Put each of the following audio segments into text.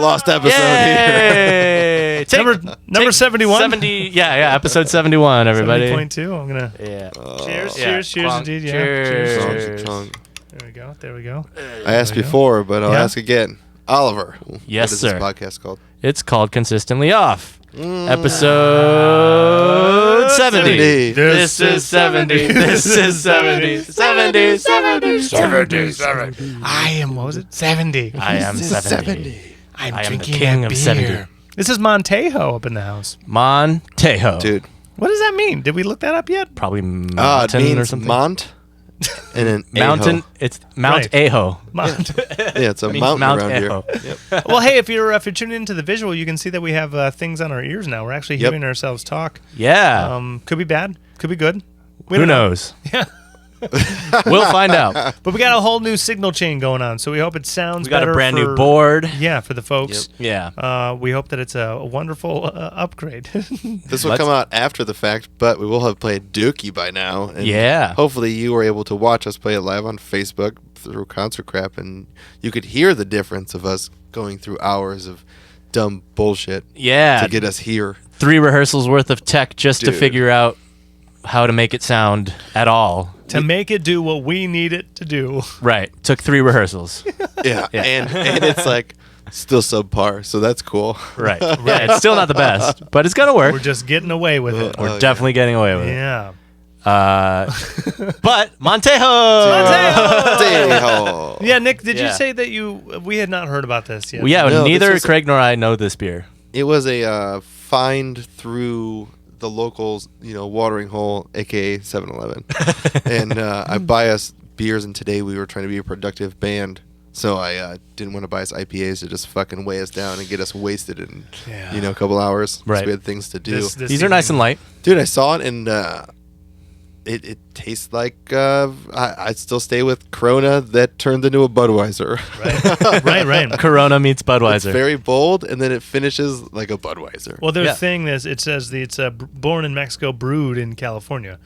lost episode here. Number 71? 70, yeah, episode 71, everybody. 70.2. I'm going to... Cheers, indeed. Yeah. Cheers. There we go. I asked before, but I'll ask again. Oliver, yes, what is sir. this podcast called? It's called Consistently Off. Episode 70. This is 70. This is 70. 70. 70. I am, what was it? 70. I am 70. I'm I am the drinking king a of beer. 70. This is Montejo up in the house. Montejo. Dude. What does that mean? Did we look that up yet? Probably It mountain means or something. Mont and an Mountain. Aho. It's Mount Right. Aho. Yeah, it's a Means mountain Mount around Aho. here. Yep. Well, hey, if you're tuning into the visual, you can see that we have things on our ears now. We're actually hearing ourselves talk. Yeah. Could be bad. Could be good. We Who don't know. knows? Yeah. We'll find out. But we got a whole new signal chain going on, so we hope it sounds We got better a brand for- new board. Yeah, for the folks. Yeah. We hope that it's a wonderful upgrade. This will come out after the fact, but we will have played Dookie by now. And Yeah. hopefully you were able to watch us play it live on Facebook through Concert Crap, and you could hear the difference of us going through hours of dumb bullshit Yeah. to get us here. 3 rehearsals worth of tech just to Dude. figure out how to make it sound at all. to make it do what we need it to do. Right. Took 3 rehearsals. Yeah, and it's like still subpar, so that's cool. Right. Yeah, it's still not the best, but it's going to work. We're just getting away with it. We're definitely getting away with it. Yeah. But Montejo! Montejo. Yeah, Nick, did you Yeah. say that we had not heard about this yet? Well, yeah, No, neither this was- Craig nor I know this beer. It was a find through the local, watering hole, aka 7-Eleven, and I buy us beers. And today we were trying to be a productive band, so I didn't want to buy us IPAs to just fucking weigh us down and get us wasted in a couple hours. 'Cause Right. we had things to do. These are nice and light. Dude, I saw it and it tastes like I'd still stay with Corona that turned into a Budweiser. Right. Corona meets It's Budweiser. very bold, and then it finishes like a Budweiser. Well, their Yeah. thing is, it says it's born in Mexico, brewed in California,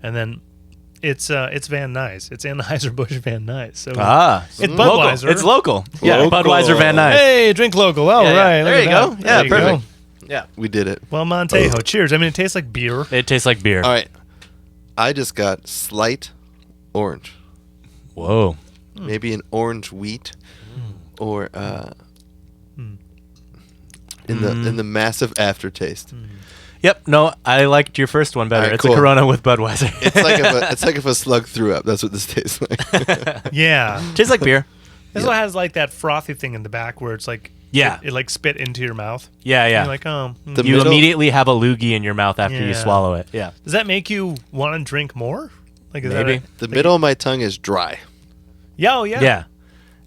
and then it's Van Nuys. It's Anheuser-Busch Van Nuys. So it's Budweiser. Local. It's local. Yeah, Local. Budweiser Van Nuys. Hey, drink local. All Yeah, yeah. right, There look you at go. that. Yeah, There you perfect. go. Yeah. We did it. Well, Montejo, cheers. I mean, it tastes like beer. It tastes like beer. All right. I just got slight orange. Whoa. Maybe an orange wheat or in the massive aftertaste. Yep. No, I liked your first one better. All right, It's cool. a Corona with Budweiser. It's like if a slug threw up. That's what this tastes like. Yeah. Tastes like beer. This one has like that frothy thing in the back where it's like Yeah. it like spit into your mouth. Yeah, yeah. You're like, oh. The You middle- immediately have a loogie in your mouth after you Yeah. swallow it. Yeah. Does that make you want to drink more? Like is Maybe. The middle of my tongue is dry. Yeah, oh, yeah. Yeah.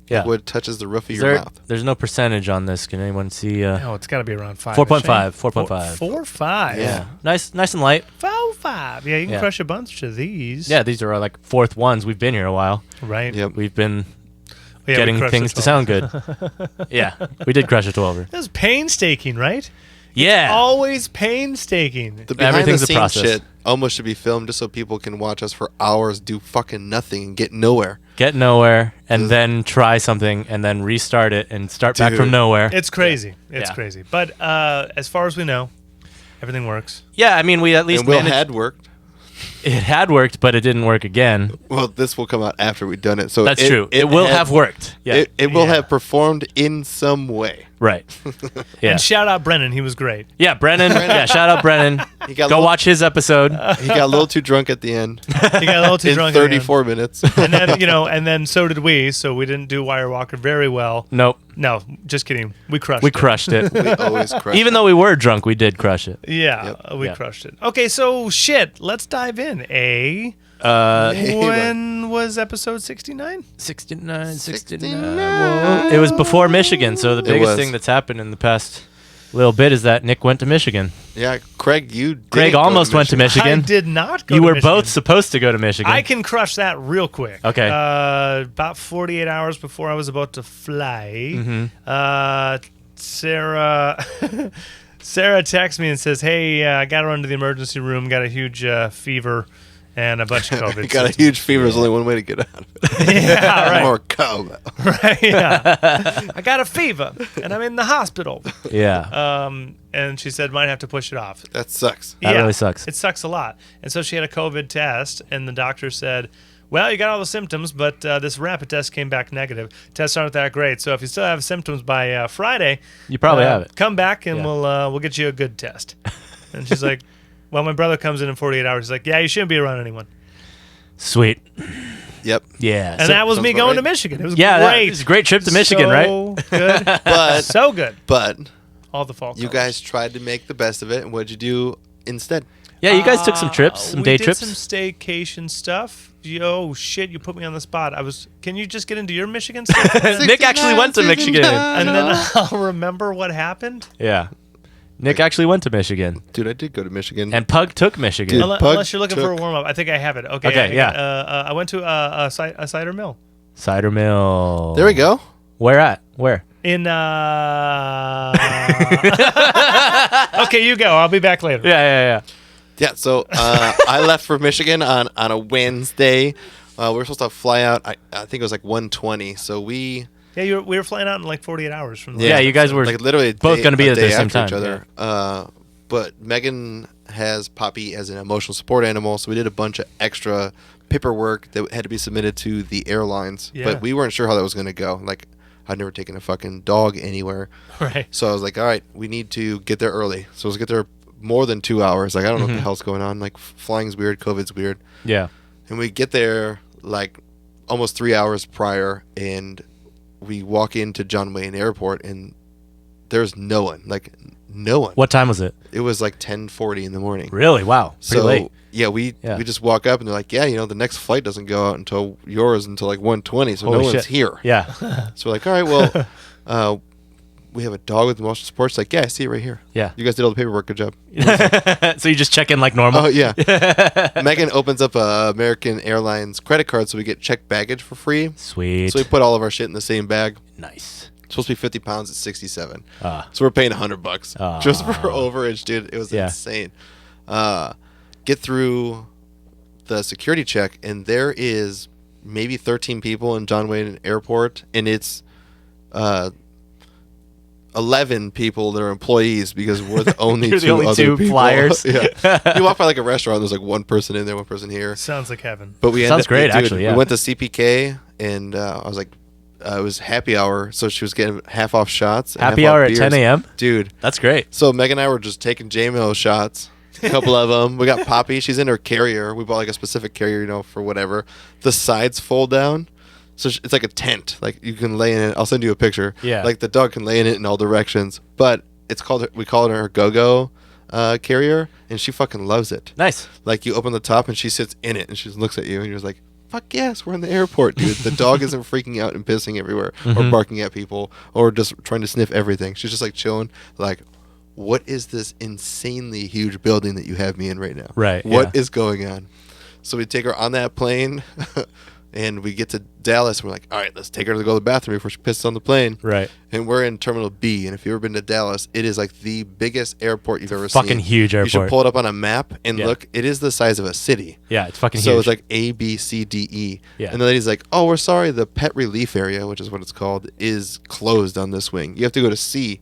Yeah. What touches the roof of your mouth. There's no percentage on this. Can anyone see? No, it's got to be around 5. 4.5. 4.5. 4.5. Yeah. Nice and light. 4.5. Yeah, you can Yeah. crush a bunch of these. Yeah, these are like fourth ones. We've been here a while. Right. Yep. We've been Yeah, we getting crushed things the to sound good. Yeah, we did crush a 12er. That was painstaking, right? Yeah. Always painstaking. The behind Everything's the a scenes process. shit almost should be filmed just so people can watch us for hours do fucking nothing and get nowhere. Get nowhere and then try something and then restart it and start back Dude. from nowhere. It's crazy. It's Yeah. crazy. But as far as we know, everything works. Yeah, I mean, we at least And Will managed. had worked. It had worked, but it didn't work again. Well, this will come out after we've done it. So That's true. It will have worked. Yeah. It will Yeah. have performed in some way. Right. Yeah. And shout out Brennan. He was great. Yeah, Brennan. Yeah, shout out Brennan. He got Go a little, watch his episode. He got a little too drunk at the end. He got a little too in drunk. at the end. 34 minutes. And then, and then so did we. So we didn't do Wire Walker very well. Nope. No, just kidding. We crushed We it. crushed it. We always crush. Even though we were drunk, we did crush it. Yeah, we Yeah. crushed it. Okay, so shit. Let's dive in. When was episode 69? 69. 69. Whoa. It was before Michigan, so the biggest was. thing that's happened in the past little bit is that Nick went to Michigan. Yeah, Craig, you did Craig almost went to Michigan. I did not go You to were Michigan. both supposed to go to Michigan. I can crush that real quick. Okay. About 48 hours before I was about to fly, Sarah Sarah texts me and says, hey, I got to run to the emergency room, got a huge fever, and a bunch of COVID. You got a huge fever. There's only one way to get out of it. Yeah, right. More COVID. Right, yeah. I got a fever, and I'm in the hospital. Yeah. And she said, might have to push it off. That sucks. That really sucks. It sucks a lot. And so she had a COVID test, and the doctor said, well, you got all the symptoms, but this rapid test came back negative. Tests aren't that great. So if you still have symptoms by Friday, You probably have it. Come back, and Yeah. we'll get you a good test. And she's like, well, my brother comes in 48 hours. He's like, yeah, you shouldn't be around anyone. Sweet. Yep. Yeah. And that was me sounds going right. to Michigan. It was yeah, great. it was a great trip to Michigan, right? So good. But So good. but All the fall you colors. guys tried to make the best of it, and what'd you do instead? Yeah, you guys took some trips, some day trips. We did some staycation stuff. Oh shit! You put me on the spot. Can you just get into your Michigan stuff? Nick actually went to Michigan. And then I'll remember what happened. Yeah. Nick actually went to Michigan. Dude, I did go to Michigan. And Pug took Michigan. Dude, Pug Unless you're looking for a took- warm up, I think I have it. Okay. Okay, yeah. I went to a cider mill Cider Mill. There we go. Where at? Where? in. Okay, you go. I'll be back later. Yeah. Yeah, so I left for Michigan on a Wednesday. We were supposed to fly out. I think it was like 1:20. So we Yeah, we were flying out in like 48 hours from the Yeah, you guys were like literally both going to be a at the day same after time. each other. But Megan has Poppy as an emotional support animal, so we did a bunch of extra paperwork that had to be submitted to the airlines. Yeah. But we weren't sure how that was going to go. Like, I'd never taken a fucking dog anywhere. Right. So I was like, all right, we need to get there early. So let's get there more than 2 hours. Like, I don't know what the hell's going on. Like, flying's weird, COVID's weird. Yeah. And we get there like almost 3 hours prior, and we walk into John Wayne Airport, and there's no one. Like, no one. What time was it? It was like 10:40 in the morning. Really? Wow. Pretty So late. yeah, we Yeah. just walk up, and they're like, yeah, the next flight doesn't go out until yours until like 1:20, so Holy no one's shit. here. Yeah. So we're like, all right, well, we have a dog with emotional support. It's like, yeah, I see it right here. Yeah. You guys did all the paperwork. Good job. So you just check in like normal? Oh, yeah. Megan opens up a American Airlines credit card so we get checked baggage for free. Sweet. So we put all of our shit in the same bag. Nice. It's supposed to be 50 pounds at 67. Ah. So we're paying $100 Ah. just for overage, dude. It was Yeah. insane. Get through the security check, and there is maybe 13 people in John Wayne Airport, and it's 11 people that are employees because we're the only You're the two only other two people. flyers. Yeah. You walk by like a restaurant, there's like one person in there, one person here. Sounds like heaven. But we Sounds ended, great, dude, actually, yeah. We went to CPK, and I was like, it was happy hour, so she was getting half off shots. and Happy half off hour at beers. 10 a.m.? Dude. That's great. So Megan and I were just taking JMO shots, a couple of them. We got Poppy. She's in her carrier. We bought like a specific carrier, for whatever. The sides fold down. So it's like a tent. Like you can lay in it. I'll send you a picture. Yeah. Like the dog can lay in it in all directions. But we call it her go-go carrier, and she fucking loves it. Nice. Like you open the top and she sits in it and she just looks at you and you're just like, fuck yes, we're in the airport, dude. The dog isn't freaking out and pissing everywhere or barking at people or just trying to sniff everything. She's just like chilling, like, what is this insanely huge building that you have me in right now? Right, What yeah. is going on? So we take her on that plane and we get to Dallas. And we're like, all right, let's take her to go to the bathroom before she pisses on the plane. Right. And we're in Terminal B. And if you've ever been to Dallas, it is like the biggest airport you've ever seen. Fucking huge You should airport. pull it up on a map and Yeah. look. It is the size of a city. Yeah, it's fucking So huge. it's like A, B, C, D, E. Yeah. And the lady's like, oh, we're sorry. The pet relief area, which is what it's called, is closed on this wing. You have to go to C.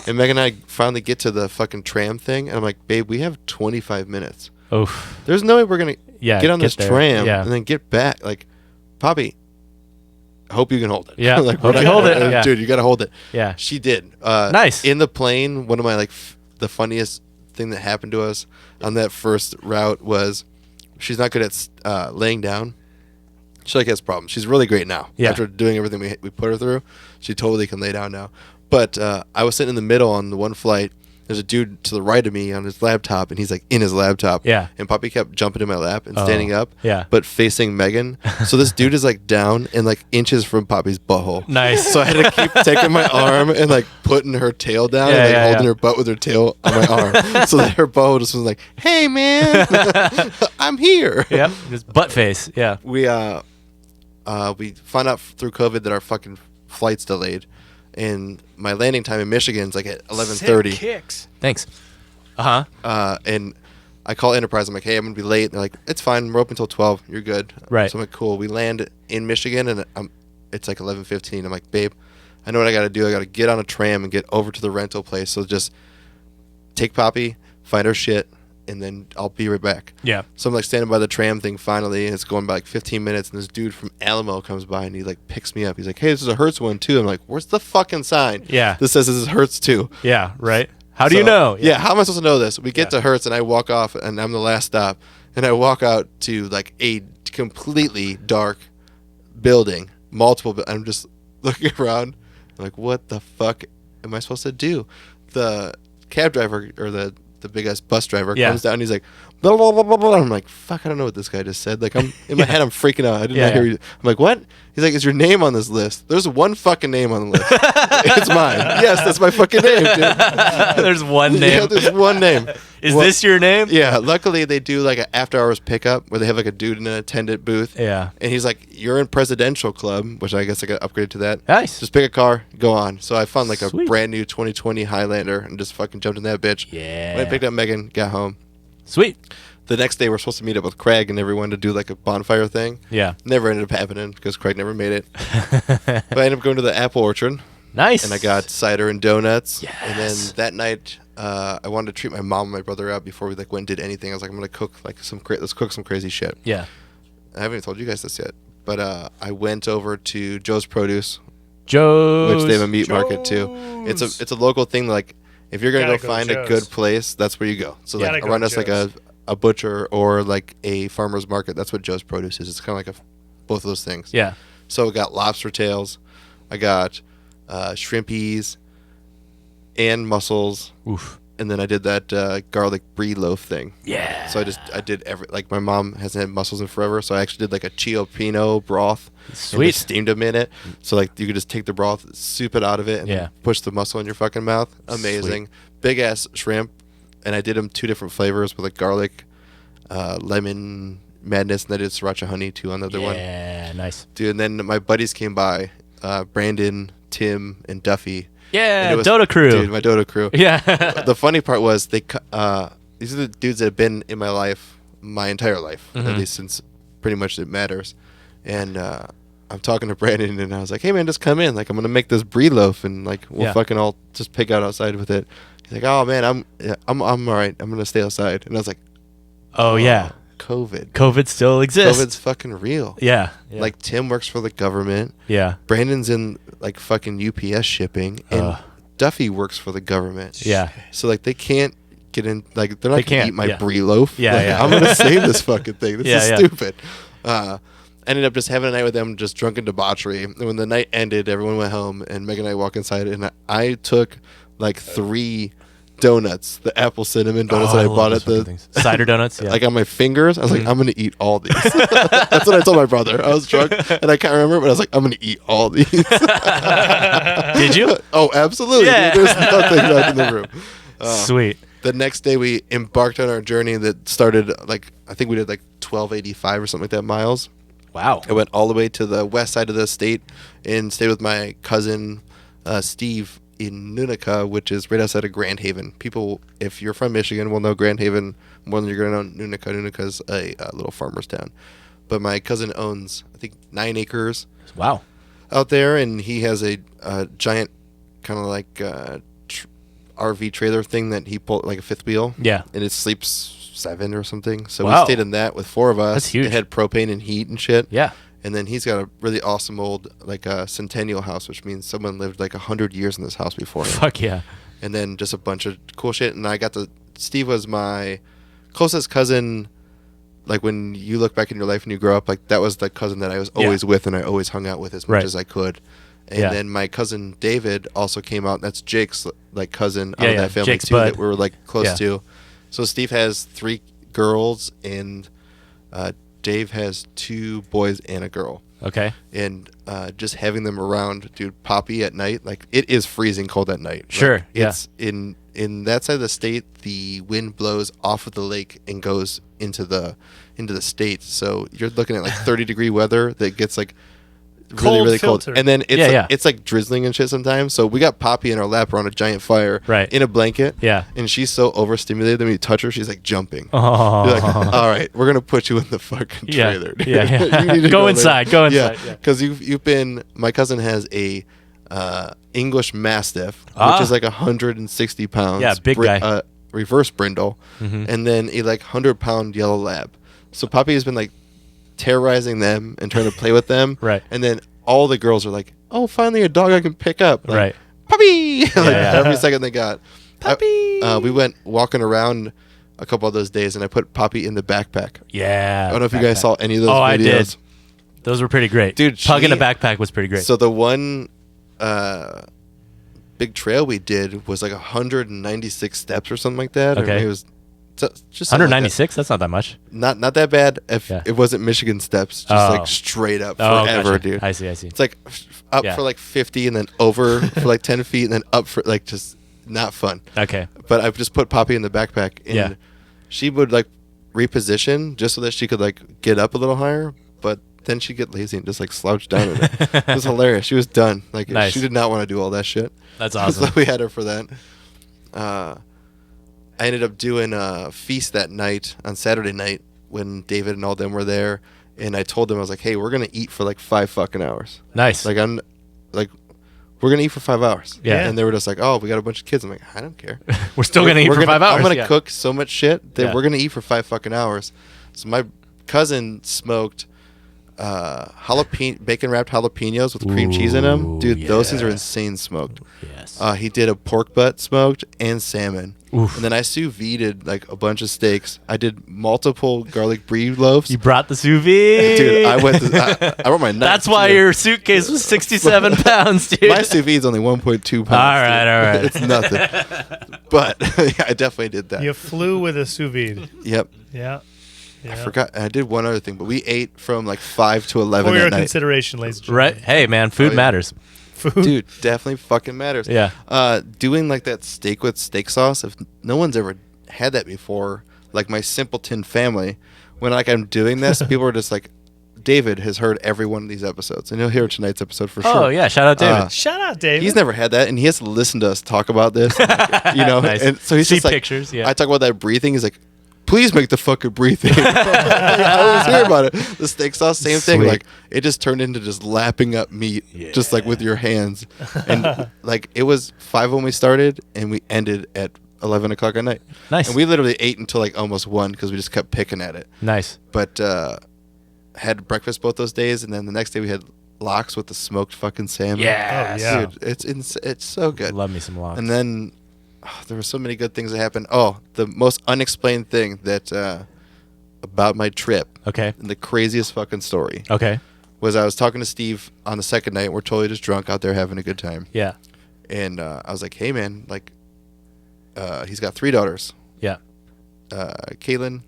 And Megan and I finally get to the fucking tram thing. And I'm like, babe, we have 25 minutes. Oof. There's no way we're going to Yeah, get on get this there. tram Yeah. and then get back. Like, Poppy, hope you can hold it. Yeah, like, hope we're you not hold gonna- it, yeah. Dude, you got to hold it. Yeah. She did. Nice. In the plane, one of my, the funniest thing that happened to us on that first route was she's not good at laying down. She has problems. She's really great now. Yeah. After doing everything we put her through, she totally can lay down now. But I was sitting in the middle on the one flight. There's a dude to the right of me on his laptop, and he's like in his laptop. Yeah. And Poppy kept jumping in my lap and Oh, standing up. yeah. But facing Megan. So this dude is like down and like inches from Poppy's butthole. Nice. So I had to keep taking my arm and like putting her tail down and like holding her butt with her tail on my arm. So that her butthole just was like, hey man, I'm here. Yep. Just butt face. Yeah. We found out through COVID that our fucking flight's delayed, and my landing time in Michigan's like at 11:30. Sick kicks. Thanks. Uh-huh. And I call Enterprise. I'm like, hey, I'm gonna be late. They're like, it's fine. We're open until 12. You're good. Right. So I'm like, cool. We land in Michigan, and it's like 11:15. I'm like, babe, I know what I got to do. I got to get on a tram and get over to the rental place. So just take Poppy, find her shit, and then I'll be right back. Yeah. So I'm like standing by the tram thing finally, and it's going by like 15 minutes, and this dude from Alamo comes by, and he like picks me up. He's like, hey, this is a Hertz one too. I'm like, where's the fucking sign? Yeah. This says this is Hertz too. Yeah, right. How do you know? Yeah. How am I supposed to know this? We get to Hertz, and I walk off, and I'm the last stop, and I walk out to like a completely dark building, I'm just looking around. I'm like, what the fuck am I supposed to do? The cab driver or the big ass bus driver comes down. And he's like, blah, blah, blah, blah, blah. I'm like, fuck, I don't know what this guy just said. Like, I'm in my head, I'm freaking out. I did not hear you. I'm like, what? He's like, is your name on this list? There's one fucking name on the list. It's mine. Yes, that's my fucking name, dude. There's one name. Yeah, there's one name. Is this your name? Yeah. Luckily, they do like an after hours pickup where they have like a dude in an attendant booth. Yeah. And he's like, you're in Presidential Club, which I guess I got upgraded to that. Nice. Just pick a car, go on. So I found like Sweet. a brand new 2020 Highlander and just fucking jumped in that bitch. Yeah. When I picked up Megan, got home. Sweet. The next day, we're supposed to meet up with Craig and everyone to do like a bonfire thing. Yeah. Never ended up happening because Craig never made it. But I ended up going to the apple orchard. Nice. And I got cider and donuts. Yes. And then that night, I wanted to treat my mom and my brother out before we like went and did anything. I was like, I'm gonna cook like let's cook some crazy shit. Yeah. I haven't even told you guys this yet, but I went over to Joe's Produce, Joe's. which they have a meat market too. It's a local thing. Like if you're gonna Gotta go go find to a Joe's. good place, that's where you go. So Gotta like go around to us like Joe's. a butcher or like a farmer's market. That's what Joe's Produce is. It's kind of like both of those things. Yeah. So I got lobster tails, I got shrimpies, and mussels. Oof. And then I did that garlic brie loaf thing. Yeah. So I did like my mom hasn't had mussels in forever, so I actually did like a Ciopino broth. Sweet. And just steamed them in it. So like you could just take the broth, soup it out of it, and then push the mussel in your fucking mouth. Amazing. Sweet. Big ass shrimp. And I did them 2 different flavors with like garlic, lemon madness, and I did sriracha honey too on the other one. Yeah, nice. Dude, and then my buddies came by, Brandon, Tim, and Duffy. Yeah, And Dota crew. Dude, my Dota crew. Yeah. The funny part was these are the dudes that have been in my life my entire life, at least since pretty much it matters. And I'm talking to Brandon, and I was like, hey man, just come in. Like I'm gonna make this brie loaf, and like we'll fucking all just pick out outside with it. He's like, oh man, I'm all right. I'm gonna stay outside. And I was like, oh yeah, COVID still exists. COVID's fucking real. Yeah. Like Tim works for the government. Yeah. Brandon's in like fucking UPS shipping, and Duffy works for the government. Yeah. So like they can't get in. Like they're not gonna eat my brie loaf. Yeah, like, yeah. I'm gonna save this fucking thing. This is Yeah. stupid. Ended up just having a night with them, just drunken debauchery. And when the night ended, everyone went home, and Meg and I walk inside, and I took like 3 donuts, the apple cinnamon donuts that I bought at the cider donuts. Yeah. like on my fingers. I was like, I'm gonna eat all these. That's what I told my brother. I was drunk and I can't remember, but I was like, I'm gonna eat all these. Did you? Oh, absolutely. Yeah. Dude, there's nothing left in the room. Sweet. The next day we embarked on our journey that started like I think we did like 1285 or something like that miles. Wow. I went all the way to the west side of the state and stayed with my cousin Steve in Nunica, which is right outside of Grand Haven. People, if you're from Michigan, will know Grand Haven more than you're going to know Nunica. Nunica's a little farmer's town. But my cousin owns, I think, 9 acres. Wow. Out there, and he has a giant kind of like RV trailer thing that he pulled, like a fifth wheel. Yeah. And it sleeps 7 or something. So Wow. we stayed in that with 4 of us. That's huge. It had propane and heat and shit. Yeah. And then he's got a really awesome old like centennial house, which means someone lived like 100 years in this house before him. Fuck yeah. And then just a bunch of cool shit. And Steve was my closest cousin. Like when you look back in your life and you grow up, like that was the cousin that I was always with and I always hung out with as much as I could. And then my cousin David also came out. That's Jake's like cousin out of that family Jake's too bud. that we were like close to. So Steve has 3 girls and Dave has 2 boys and a girl. Okay. And just having them around, dude, Poppy at night, like it is freezing cold at night. Sure. Like, it's in that side of the state, the wind blows off of the lake and goes into the state. So you're looking at like 30-degree weather that gets like Cold really filter. cold. And then it's Yeah, it's like drizzling and shit sometimes. So we got Poppy in our lap. We're on a giant fire in a blanket. Yeah. And she's so overstimulated that when you touch her, she's like jumping. Oh. You're like, all right, we're gonna put you in the fucking trailer. Dude. Yeah. You need to Go inside. Go inside. Yeah, because you've been. My cousin has a English Mastiff, which is like 160 pounds. Yeah, big guy. Reverse brindle, and then a like 100-pound yellow lab. So Poppy has been like terrorizing them and trying to play with them. Right. And then all the girls are like, "Oh, finally a dog I can pick up." Like, Right. Puppy. Like, Yeah. every second they got. Puppy. We went walking around a couple of those days, and I put Poppy in the backpack. Yeah. I don't know if you guys saw any of those Oh, videos. I did. Those were pretty great. Dude, Pug in a backpack was pretty great. So the one big trail we did was like 196 steps or something like that. Okay. It was just 196? That's not that much. Not that bad if it wasn't Michigan steps. Just like straight up forever, gotcha. dude. I see. It's like up for like 50 and then over for like 10 feet and then up for like just not fun. Okay. But I've just put Poppy in the backpack and she would like reposition just so that she could like get up a little higher. But then she'd get lazy and just like slouch down in it. It was hilarious. She was done. Like she did not want to do all that shit. That's awesome. So we had her for that. I ended up doing a feast that night on Saturday night when David and all them were there, and I told them, I was like, "Hey, we're gonna eat for like 5 fucking hours." Nice. Like we're gonna eat for 5 hours. Yeah. And they were just like, "Oh, we got a bunch of kids." I'm like, "I don't care. We're still gonna eat for 5 hours. I'm gonna cook so much shit that we're gonna eat for 5 fucking hours." So my cousin smoked bacon wrapped jalapenos with cream cheese in them. Dude, those things are insane smoked. Yes. He did a pork butt smoked and salmon. Oof. And then I sous vide'd like a bunch of steaks. I did multiple garlic brie loaves. You brought the sous vide. Dude, I brought my knife. That's why too. your suitcase was 67 pounds, dude. My sous vide's only 1.2 pounds. All right. It's nothing. But I definitely did that. You flew with a sous vide. Yep. Yeah. I forgot. I did one other thing, but we ate from like 5 to 11 For your at night. consideration, ladies and Right. gentlemen. Hey, man, food matters. Food. Dude, definitely fucking matters. Yeah. Doing like that steak with steak sauce, if no one's ever had that before, like my simpleton family, when like I'm doing this, people are just like, David has heard every one of these episodes, and he'll hear tonight's episode for sure. Oh, yeah. Shout out David. Shout out, David. He's never had that, and he has to listen to us talk about this, you know. Nice. And so he's See just like, pictures, yeah. I talk about that breathing. He's like, please make the fucking breathing. I always hear about it. The steak sauce, same thing. Sweet. Like it just turned into just lapping up meat, just like with your hands. And like it was 5 when we started, and we ended at 11 o'clock at night. Nice. And we literally ate until like almost 1 because we just kept picking at it. Nice. But had breakfast both those days, and then the next day we had lox with the smoked fucking salmon. Yes. Oh, yeah. Dude, it's so good. Love me some lox. And then there were so many good things that happened. Oh, the most unexplained thing that about my trip, Okay. and the craziest fucking story, Okay. was I was talking to Steve on the second night. We're totally just drunk out there having a good time. Yeah. And I was like, hey, man, like, he's got 3 daughters. Yeah. Caitlin,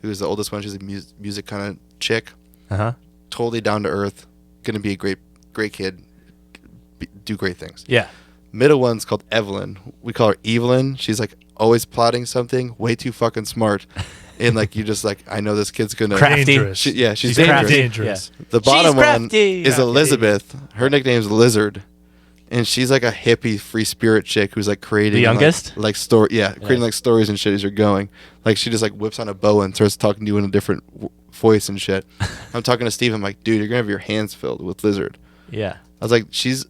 who's the oldest one, she's a music kind of chick. Uh-huh. Totally down to earth. Going to be a great kid. Do great things. Yeah. Middle one's called Evelyn. We call her Evelyn. She's like always plotting something, way too fucking smart. And like you just like, I know this kid's gonna Crafty. Dangerous. she's Very dangerous. dangerous. The bottom one crafty. is Elizabeth. Her nickname's Lizard, and she's like a hippie, free spirit chick who's like creating The youngest? like story, creating like stories and shit as you're going. Like she just like whips on a bow and starts talking to you in a different voice and shit. I'm talking to Steve. I'm like, dude, you're gonna have your hands filled with Lizard. Yeah. I was like, she's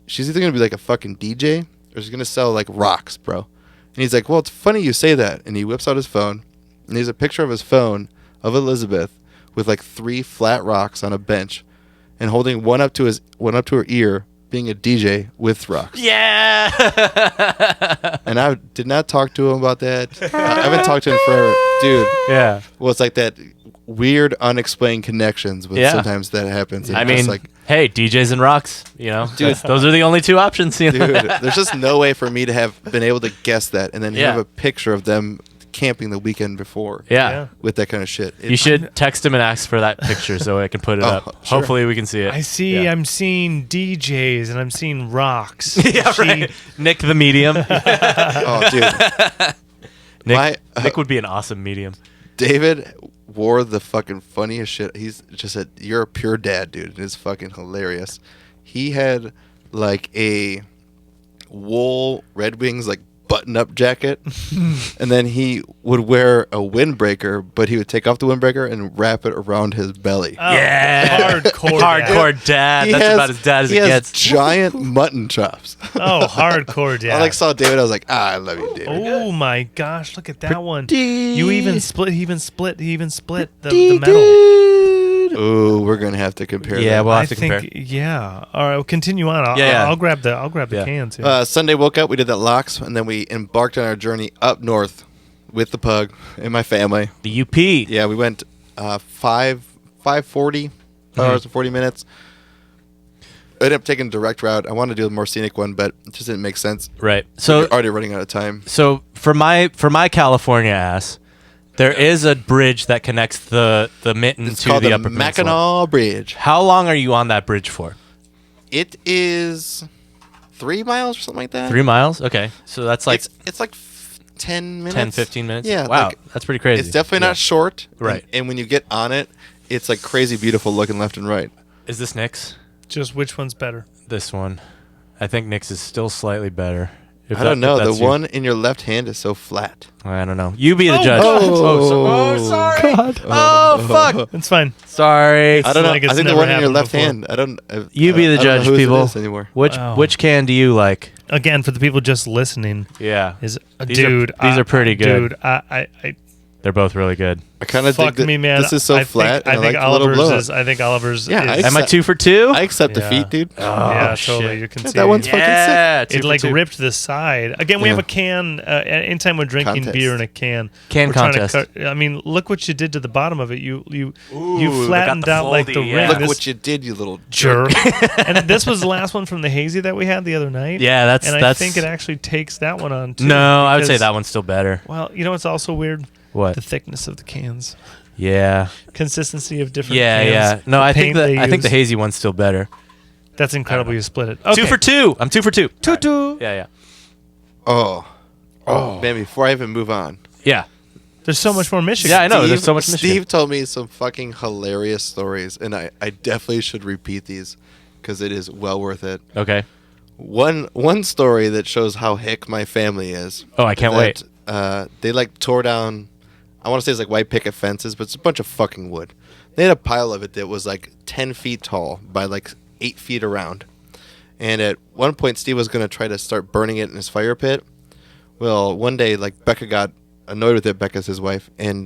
either gonna be like a fucking DJ or she's gonna sell like rocks, bro. And he's like, well, it's funny you say that. And he whips out his phone, and there's a picture of his phone of Elizabeth with like 3 flat rocks on a bench, and holding one up to her ear, being a DJ with rocks. Yeah. And I did not talk to him about that. I haven't talked to him forever, dude. Yeah. Well, it's like that weird, unexplained connections with sometimes that happens. And I just mean, like, hey, DJs and rocks, you know, Dude. those are the only 2 options. You know? dude, there's just no way for me to have been able to guess that and then Yeah. have a picture of them camping the weekend before. Yeah. With that kind of shit. You should text him and ask for that picture so I can put it up. sure. Hopefully we can see it. I see. Yeah. I'm seeing DJs and I'm seeing rocks. Yeah, right. Nick the medium. Oh, dude. Nick, My, Nick would be an awesome medium. David wore the fucking funniest shit. He's just said, "You're a pure dad, dude." And it's fucking hilarious. He had like a wool Red Wings like button-up jacket, and then he would wear a windbreaker, but he would take off the windbreaker and wrap it around his belly. Oh, Yeah. Hardcore dad. He That's has- about as dad as he it has gets. giant mutton chops. Oh, hardcore dad. I like saw David. I was like, I love you, David. Oh my gosh! Look at that one. Pretty. You even split. He even split the metal. Ooh, we're gonna have to compare. Yeah, that. well, I have to think. compare. Yeah. All right. Well, continue on. Yeah. I'll grab the Yeah. can too. Sunday woke up. We did that locks, and then we embarked on our journey up north with the pug and my family. The UP. Yeah, we went 5:40 hours and 40 minutes. I ended up taking a direct route. I wanted to do a more scenic one, but it just didn't make sense. Right. So So we're already running out of time. So for my California ass, there is a bridge that connects the mitten It's to called the the upper peninsula. Mackinaw Bridge. How long are you on that bridge for? It is 3 miles or something like that. 3 miles? Okay. So that's like it's like 10 minutes. 10, 15 minutes? Yeah. Wow. like, That's pretty crazy. it's definitely Yeah. not short. Right. And when you get on it, it's like crazy beautiful looking left and right. Is this Nick's? Just which one's better? This one. I think Nick's is still slightly better. If I don't know. if The that's you. one in your left hand is so flat. I don't know. You be the Oh, judge. God. Sorry. God. Oh, fuck. It's fine. Sorry. I don't know. like it's I think the never one in your happened left before. hand. I don't. You be the I don't know judge, whose it people. is anymore. Wow. Which can do you like? Again, for the people just listening, Yeah. is These dude. these are pretty good. Dude, I They're both really good. I kind of think fuck that me, man. this is so I flat. Think, I and think I like the little Oliver's blow. is. I think Oliver's. Yeah, is, Am I 2 for 2? I accept Yeah. defeat, dude. yeah, shit. totally. You can Yeah, see that one's fucking Yeah. 2 It for like 2. ripped the side. Again, we have Yeah. a can. Anytime we're drinking Contest. beer in a can, Can we're trying to contest. cut. I mean, look what you did to the bottom of it. You Ooh, you flattened they got out the like the foldy, rim. yeah. Look This what you did, you little jerk. And this was the last one from the hazy that we had the other night. Yeah, that's And I that's. think it actually takes that one on too. No, I would say because- that one's still better. Well, you know what's also weird? What? The thickness of the cans, Yeah. consistency of different. Yeah, cans, yeah. No, the I think paint they the use. hazy one's still better. That's incredible. You split it. Okay. 2 for 2. I'm 2 for 2. 2-2. Yeah, Oh, man! Before I even move on, yeah. There's so much more Michigan. Yeah, I know. There's so much Steve Michigan. told me some fucking hilarious stories, and I definitely should repeat these because it is well worth it. Okay. One story that shows how hick my family is. Oh, I can't wait. They like tore down. I want to say it's like white picket fences, but it's a bunch of fucking wood. They had a pile of it that was like 10 feet tall by like 8 feet around. And at one point, Steve was going to try to start burning it in his fire pit. Well, one day, like Becca got annoyed with it. Becca's his wife, and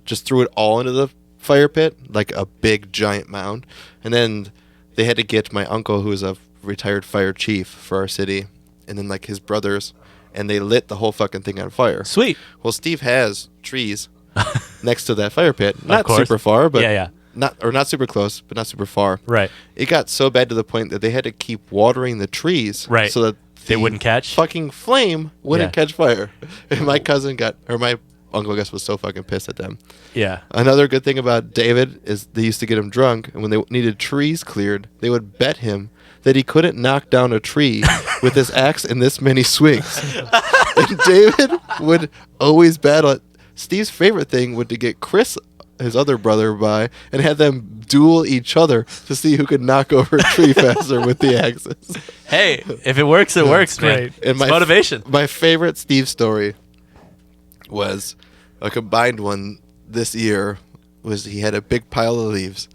just threw it all into the fire pit, like a big giant mound. And then they had to get my uncle, who is a retired fire chief for our city, and then like his brothers, and they lit the whole fucking thing on fire. Sweet. Well, Steve has trees next to that fire pit, not course. super far, but Yeah, yeah. not super close, but not super far. Right. It got so bad to the point that they had to keep watering the trees, Right. so that They the wouldn't catch? Fucking flame wouldn't Yeah. catch fire. And my cousin my uncle, I guess, was so fucking pissed at them. Yeah. Another good thing about David is they used to get him drunk, and when they needed trees cleared, they would bet him that he couldn't knock down a tree with his axe in this many swings. And David would always battle it. Steve's favorite thing would to get Chris, his other brother, by and have them duel each other to see who could knock over a tree faster with the axes. Hey, if it works, it works, man. great. And It's motivation. My favorite Steve story was a combined one this year. Was he had a big pile of leaves,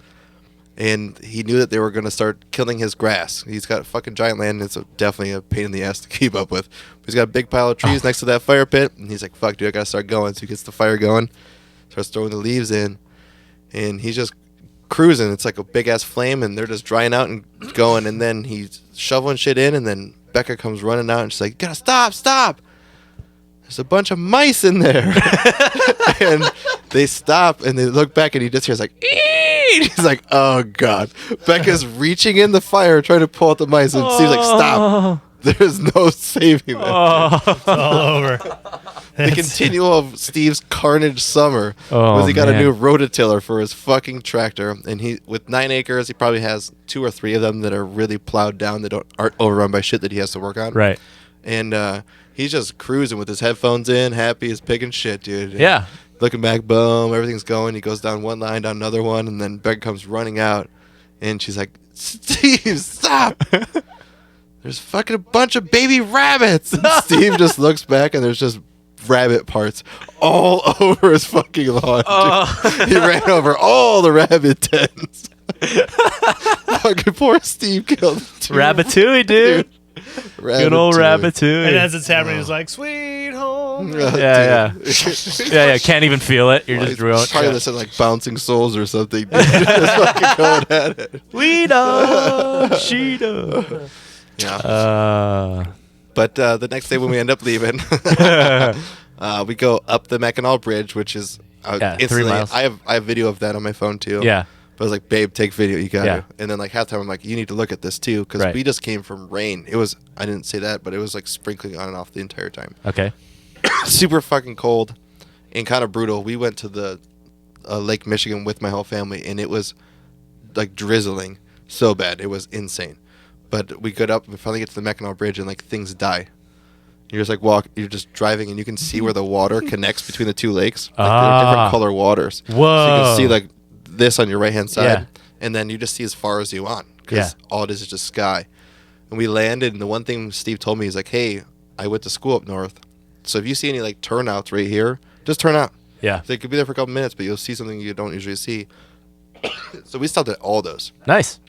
and he knew that they were going to start killing his grass. He's got fucking giant land, and it's definitely a pain in the ass to keep up with. But he's got a big pile of trees next to that fire pit, and he's like, "Fuck, dude, I gotta start going." So he gets the fire going, starts throwing the leaves in, and he's just cruising. It's like a big ass flame, and they're just drying out and going. And then he's shoveling shit in, and then Becca comes running out, and she's like, "Gotta stop! There's a bunch of mice in there." And they stop, and they look back, and he just hears like, "Eee!" He's like, "Oh god!" Becca's reaching in the fire, trying to pull out the mice, and Steve's like, "Stop! There's no saving them." It's all over. The continual of Steve's carnage summer Oh, was he got man. a new rototiller for his fucking tractor, and he with 9 acres, he probably has 2 or 3 of them that are really plowed down that aren't overrun by shit that he has to work on. Right. And he's just cruising with his headphones in, happy as pig and shit, dude. Yeah. Looking back, boom, everything's going. He goes down one line, down another one, and then Becca comes running out, and she's like, Steve, stop! There's fucking a bunch of baby rabbits! And Steve just looks back, and there's just rabbit parts all over his fucking lawn. He ran over all the rabbit dens. Fucking poor Steve killed two. Ratatouille, dude. Good old Ratatouille. And as it's happening, he's like, "Sweet home." Yeah. Can't even feel it. You're just Probably listen like Bouncing Souls or something. Just fucking going at it. Cheetah. Yeah. But the next day when we end up leaving, we go up the Mackinaw Bridge, which is 3 miles. I have video of that on my phone too. Yeah. But I was like, babe, take video. You got to. And then like half the time I'm like, you need to look at this too, because we just came from rain. It was, I didn't say that, but it was like sprinkling on and off the entire time. Okay. Super fucking cold and kind of brutal. We went to the Lake Michigan with my whole family, and it was like drizzling so bad. It was insane. But we finally get to the Mackinaw Bridge, and like things die. You're just like you're just driving, and you can see where the water connects between the two lakes. Like they're different color waters. Whoa. So you can see like this on your right hand side, and then you just see as far as you want, because all it is just sky. And we landed, and the one thing Steve told me is like, hey, I went to school up north, so if you see any like turnouts right here, just turn out. Yeah. They could be there for a couple minutes, but you'll see something you don't usually see. So we stopped at all those. Nice.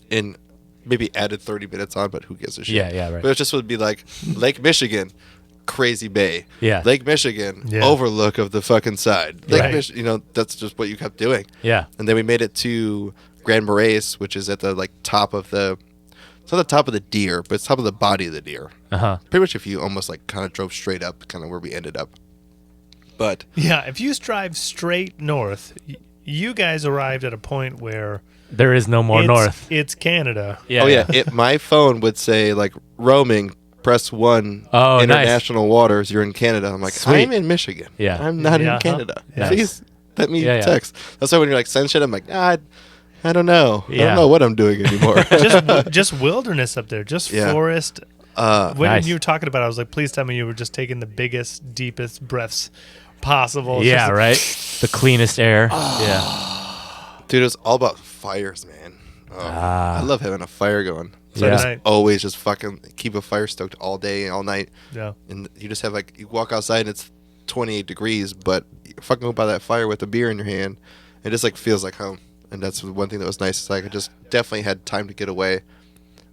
And maybe added 30 minutes on, but who gives a shit? Yeah, right. But it just would be like Lake Michigan, crazy bay. Yeah. Lake Michigan, overlook of the fucking side. Lake Michigan, that's just what you kept doing. Yeah. And then we made it to Grand Marais, which is at the like top of the, it's not the top of the deer, but it's top of the body of the deer. Pretty much if you almost like kind of drove straight up, kind of where we ended up. But yeah, if you drive straight north, you guys arrived at a point where there is no more north. It's Canada. Yeah. My phone would say like roaming, press 1, international waters. You're in Canada. I'm like, Sweet. I'm in Michigan. Yeah. I'm not in Canada. Nice. Please let me text. That's why when you're like send shit, I'm like, I don't know. I Yeah. don't know what I'm doing anymore. just wilderness up there, just forest. When you were talking about it, I was like, please tell me you were just taking the biggest, deepest breaths possible. Yeah, right? The cleanest air. Yeah. Dude, it was all about fires, man. I love having a fire going. So I just always just fucking keep a fire stoked all day and all night. Yeah. And you just have like, you walk outside and it's 28 degrees, but you fucking go by that fire with a beer in your hand. It just like feels like home. And that's one thing that was nice. It's like I just definitely had time to get away.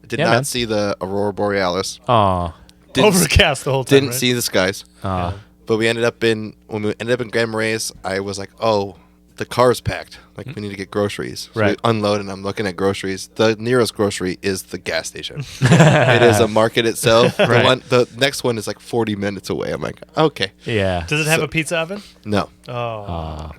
I did not see the Aurora Borealis. Overcast the whole time. Didn't see the skies. But when we ended up in Grand Marais, I was like, oh, the car's packed. Like, we need to get groceries. So we unload, and I'm looking at groceries. The nearest grocery is the gas station. It is a market itself. The next one is like 40 minutes away. I'm like, okay. Yeah. Does it have a pizza oven? No.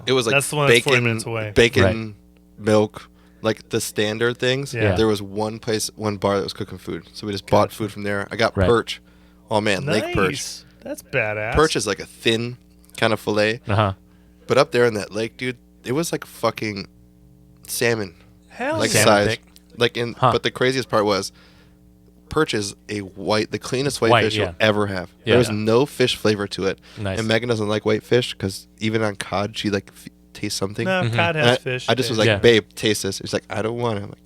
It was like that's the one that's 40 minutes away. Bacon, milk, like the standard things. Yeah. There was one bar that was cooking food. So we just bought food from there. I got perch. Oh, man, nice. lake perch. That's badass. Perch is like a thin kind of fillet. But up there in that lake, dude, it was like fucking salmon. Hell like yeah. size. Like but the craziest part was perch is the cleanest white fish you'll ever have. There was no fish flavor to it. Nice. And Megan doesn't like white fish because even on cod, she like tastes something. No, cod has fish. I just was like, babe, taste this. She's like, I don't want it. I'm like,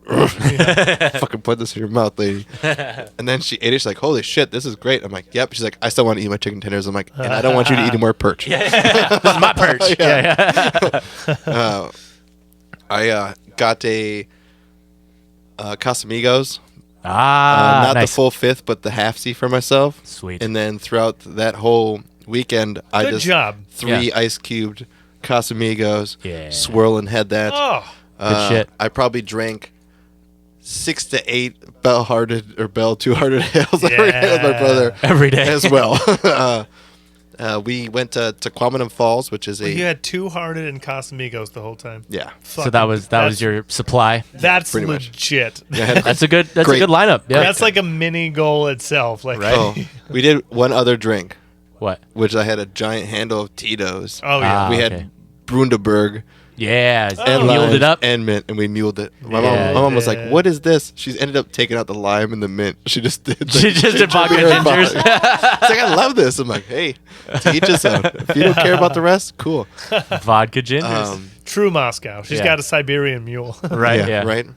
fucking put this in your mouth, lady. And then she ate it. She's like, holy shit, this is great. I'm like, yep. She's like, I still want to eat my chicken tenders. I'm like, and I don't want you to eat any more perch. This is my perch. I got a Casamigos. Not the full fifth, but the half-C for myself. Sweet. And then throughout that whole weekend, I just 3 ice-cubed Casamigos, swirl and had that. Oh. Good shit. I probably drank 6 to 8 Bell-Hearted or Bell Two-Hearted Ales every day with my brother. Every day. As well. We went to Tahquamenon Falls, which is You had Two-Hearted and Casamigos the whole time. Yeah. So that was your supply. That's pretty legit. That's a good lineup. Yeah. That's like a mini goal itself. Like, we did one other drink. What? Which I had a giant handle of Tito's. Oh yeah. We had Brundeberg Yeah, and muled it up. and mint, and we muled it. My Yeah. mom was like, "What is this?" She's ended up taking out the lime and the mint. She just did. She just did vodka beer and gingers. vodka. It's like, I love this. I'm like, hey, to each his own. If you don't care about the rest, cool. Vodka gingers. True Moscow. She's Yeah. got a Siberian mule. Right. Yeah. Right.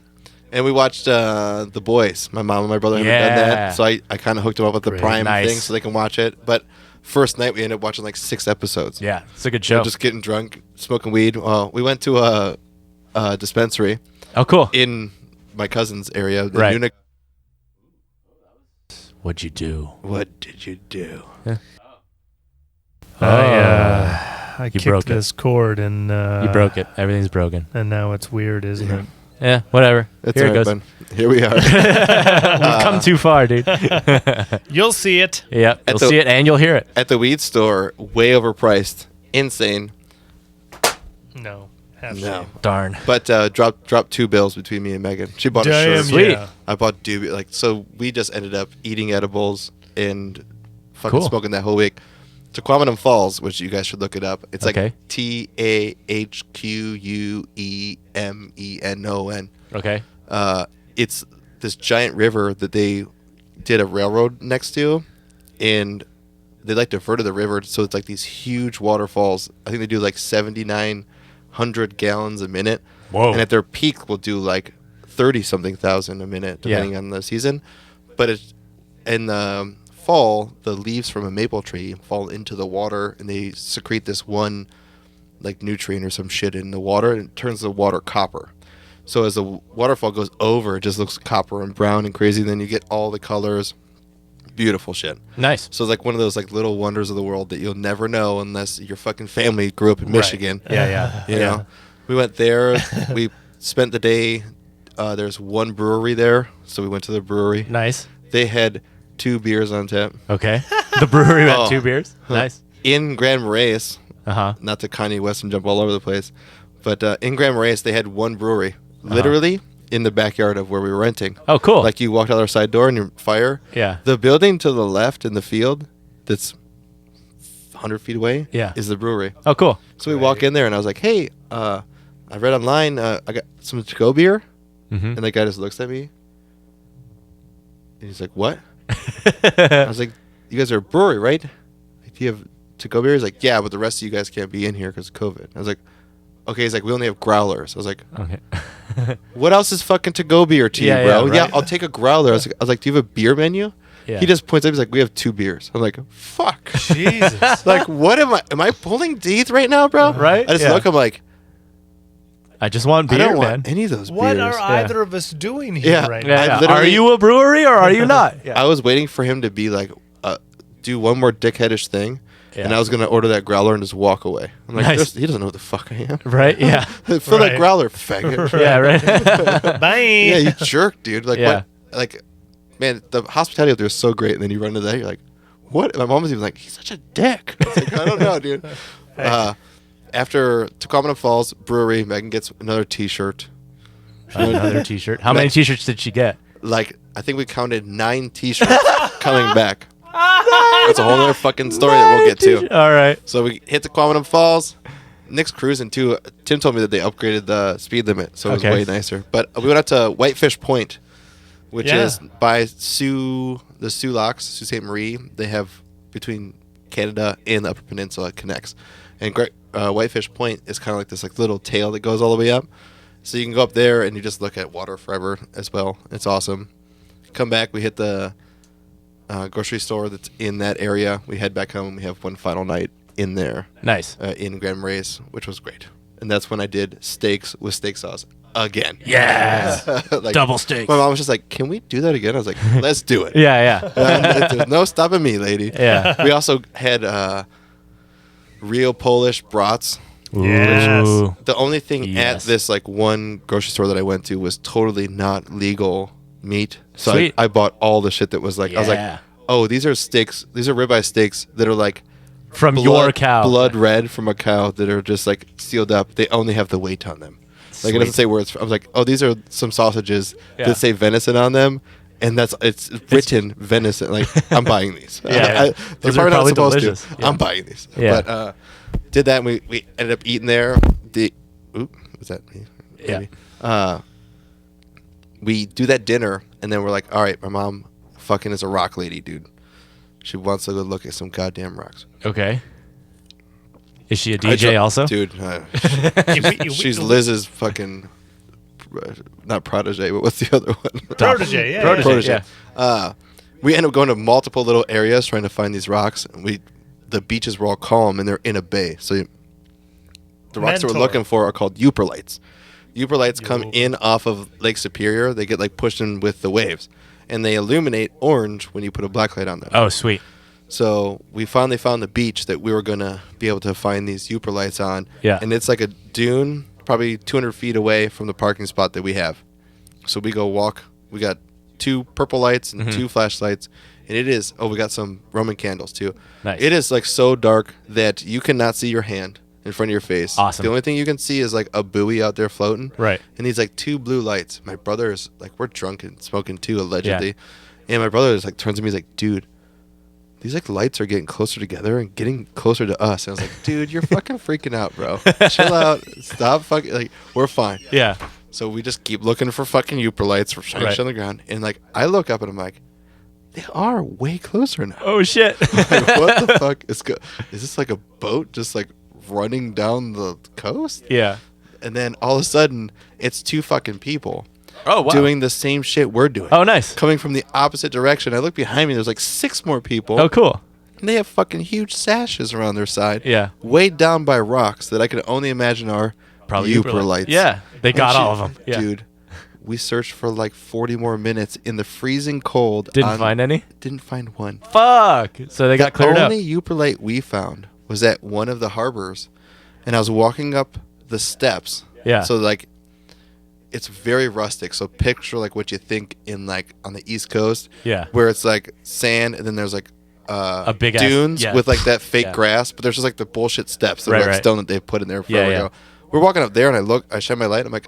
And we watched The Boys. My mom and my brother haven't done that, so I kind of hooked them up with the Great. Prime Nice. thing so they can watch it. But first night we ended up watching like 6 episodes. Yeah. It's a good So show. just getting drunk, smoking weed. We went to a dispensary Oh, cool. in my cousin's area. The Right. Nunica. What'd you do? What did you do? I You kicked broke it. this cord and You broke it. Everything's broken. and now it's weird, isn't it? Yeah. Whatever. It's Here it all goes. right, Ben. Here we are. We've come too far, dude. You'll see it. Yep. You'll the- see it and you'll hear it. At the weed store, way overpriced. Insane. No. Half No. shame. Darn. But dropped 2 bills between me and Megan. She bought a Damn, shirt. Sweet. yeah. I bought doobie. So we just ended up eating edibles and fucking Cool. smoking that whole week. Tahquamenon Falls, which you guys should look it up. It's Okay. like Tahquamenon. Okay. It's this giant river that they did a railroad next to, and they like diverted the river, so it's like these huge waterfalls. I think they do like 7,900 gallons a minute. Whoa. And at their peak, will do like 30-something thousand a minute, depending on the season. But it's in the fall, the leaves from a maple tree fall into the water, and they secrete this one like nutrient or some shit in the water, and it turns the water copper. So as the waterfall goes over, it just looks copper and brown and crazy. And then you get all the colors. Beautiful shit. Nice. So it's like one of those like little wonders of the world that you'll never know unless your fucking family grew up in Michigan. Yeah. Yeah. You know, we went there. We spent the day. There's one brewery there, so we went to the brewery. Nice. They had 2 beers on tap. Okay. The brewery had Oh. 2 beers. Nice. In Grand Marais, Uh-huh. not to Kanye West and jump all over the place, but in Grand Marais they had one brewery, literally in the backyard of where we were renting. Oh, cool. Like you walked out our side door and you fire. Yeah. The building to the left in the field, that's 100 feet away. Yeah. Is the brewery. Oh, cool. So we walk in there and I was like, "Hey, I read online. I got some to-go beer." Mm-hmm. And that guy just looks at me. And he's like, "What?" I was like, "You guys are a brewery, right? Like, do you have to-go beer?" He's like, "Yeah, but the rest of you guys can't be in here because of COVID." I was like, "Okay." He's like, "We only have growlers." I was like, Okay. "What else is fucking to-go beer to Yeah, you, bro?" yeah, Yeah, right. I'll take a growler. I was like, "Do you have a beer menu?" Yeah. He just points up. He's like, "We have 2 beers." I'm like, "Fuck." Jesus. Like, what am I? Am I pulling teeth right now, bro? Right? I just Yeah. look. I'm like, I just want beer, I don't man. want any of those What beers. are either of us doing here Yeah. right Yeah, now? yeah. Are literally- you a brewery or are you not? Yeah. I was waiting for him to be like, do one more dickheadish thing, Yeah. and I was gonna order that growler and just walk away. I'm like, Nice. he doesn't know who the fuck I am. Right? Yeah. Fill Right. that growler, faggot. Yeah, right. Bye. Yeah, you jerk, dude. Like, Yeah. what? Like, man, the hospitality up there is so great, and then you run into that, you're like, what? My mom was even like, he's such a dick. I was like, I don't know, dude. After Tahquamenon Falls Brewery, Megan gets another T-shirt. Another T-shirt. How many T-shirts did she get? Like, I think we counted 9 T-shirts coming back. That's a whole other fucking story that we'll get to. All right. So we hit Tahquamenon Falls. Nick's cruising too. Tim told me that they upgraded the speed limit, so it was Okay. way nicer. But we went out to Whitefish Point, which Yeah. is by the Sault Locks, Sault Ste. Marie. They have between Canada and the Upper Peninsula, it connects. And Whitefish Point is kind of like this like little tail that goes all the way up. So you can go up there and you just look at water forever as well. It's awesome. Come back, we hit the grocery store that's in that area. We head back home. We have one final night in there. Nice. In Grand Marais, which was great. And that's when I did steaks with steak sauce again. Yeah. Like, Double steaks. My mom was just like, "Can we do that again?" I was like, "Let's do it." Yeah, There's no stopping me, lady. Yeah. We also had real Polish brats. Yes. Ooh. The only thing Yes. at this like one grocery store that I went to was totally not legal meat. So Sweet. I bought all the shit that was like, I was like, Yeah. "Oh, these are steaks. These are ribeye steaks that are like From your cow. blood red from a cow that are just like sealed up. They only have the weight on them. Like it doesn't Sweet. say where it's from. I was like, oh, these are some sausages Yeah. that say venison on them, and it's written venison. Like I'm buying these. Yeah. They're Those are probably not probably supposed delicious. to. Yeah. I'm buying these. Yeah. But did that. And we ended up eating there. oop, was that me? Yeah. Maybe. We do that dinner, and then we're like, all right, my mom fucking is a rock lady, dude. She wants to go look at some goddamn rocks. Okay. Is she a DJ also? Dude, she's Liz's fucking, not protege, but what's the other one? Protege, yeah. Protege. Yeah. We end up going to multiple little areas trying to find these rocks. The beaches were all calm, and they're in a bay. So the rocks that we're looking for are called euperlites. Euperlites come in off of Lake Superior. They get like pushed in with the waves, and they illuminate orange when you put a black light on them. Oh, sweet. So we finally found the beach that we were going to be able to find these euperlites on. Yeah. And it's like a dune, probably 200 feet away from the parking spot that we have. So we go walk. We got 2 purple lights and 2 flashlights. And it is, we got some Roman candles too. Nice. It is like so dark that you cannot see your hand in front of your face. Awesome. The only thing you can see is like a buoy out there floating. Right. And these like 2 blue lights. My brother is like, we're drunk and smoking too, allegedly. Yeah. And my brother is like, turns to me, he's like, dude, these like lights are getting closer together and getting closer to us. And I was like, dude, you're fucking freaking out, bro. Chill out. Stop fucking, like, we're fine. Yeah. So we just keep looking for fucking euperlites for shining on the ground. And like, I look up and I'm like, they are way closer now. Oh, shit. Like, what the fuck is this like a boat just like running down the coast? Yeah. And then all of a sudden, it's 2 fucking people. Oh, wow. Doing the same shit we're doing. Oh, nice. Coming from the opposite direction. I look behind me, there's like 6 more people. Oh, cool. And they have fucking huge sashes around their side. Yeah. Weighed down by rocks that I can only imagine are Probably euperlites. Yeah. They got all of them. Yeah. Dude, we searched for like 40 more minutes in the freezing cold. Didn't find any? Didn't find one. Fuck. So they got cleared up. The only euperlite we found was at one of the harbors. And I was walking up the steps. Yeah. So like, it's very rustic. So picture like what you think in like on the East Coast. Yeah. Where it's like sand and then there's like a big dunes with like that fake Yeah. grass, but there's just like the bullshit steps that are like stone that they've put in there forever ago. We're walking up there and I shine my light. I'm like,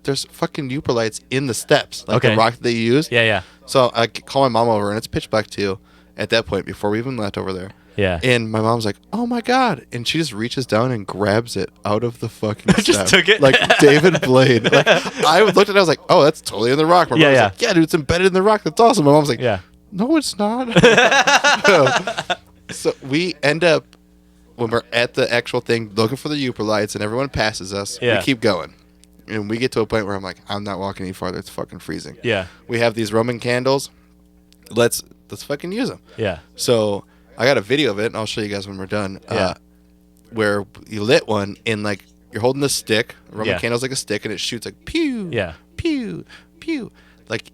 there's fucking euperlites in the steps, like the rock that they use. Yeah, yeah. So I call my mom over and it's pitch black too at that point before we even left over there. Yeah. And my mom's like, oh my God. And she just reaches down and grabs it out of the fucking Just step. took it? Like David Blaine. Like, I looked at it, I was like, oh, that's totally in the rock. My mom was like, yeah, dude, it's embedded in the rock. That's awesome. My mom's like, no, it's not. So we end up, when we're at the actual thing, looking for the euperlites and everyone passes us, we keep going. And we get to a point where I'm like, I'm not walking any farther. It's fucking freezing. Yeah. We have these Roman candles. Let's fucking use them. Yeah. So I got a video of it, and I'll show you guys when we're done. Where you lit one, and like you're holding the stick. A Roman candle's like a stick, and it shoots like pew, pew, pew. Like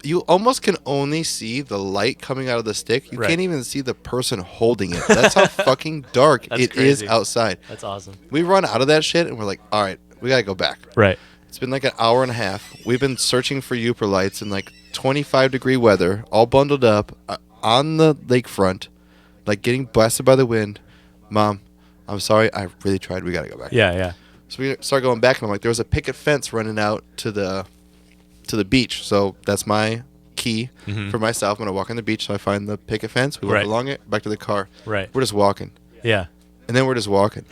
you almost can only see the light coming out of the stick. You can't even see the person holding it. That's how fucking dark it is outside. That's awesome. We run out of that shit, and we're like, all right, we gotta go back. Right. It's been like an hour and a half. We've been searching for euperlites in like 25-degree weather, all bundled up on the lakefront, like getting blasted by the wind. Mom, I'm sorry. I really tried. We got to go back. Yeah, yeah. So we start going back, and I'm like, there was a picket fence running out to the beach. So that's my key for myself. I'm going to walk on the beach. So I find the picket fence. We walk along it, back to the car. Right. We're just walking. Yeah. And then we're just walking.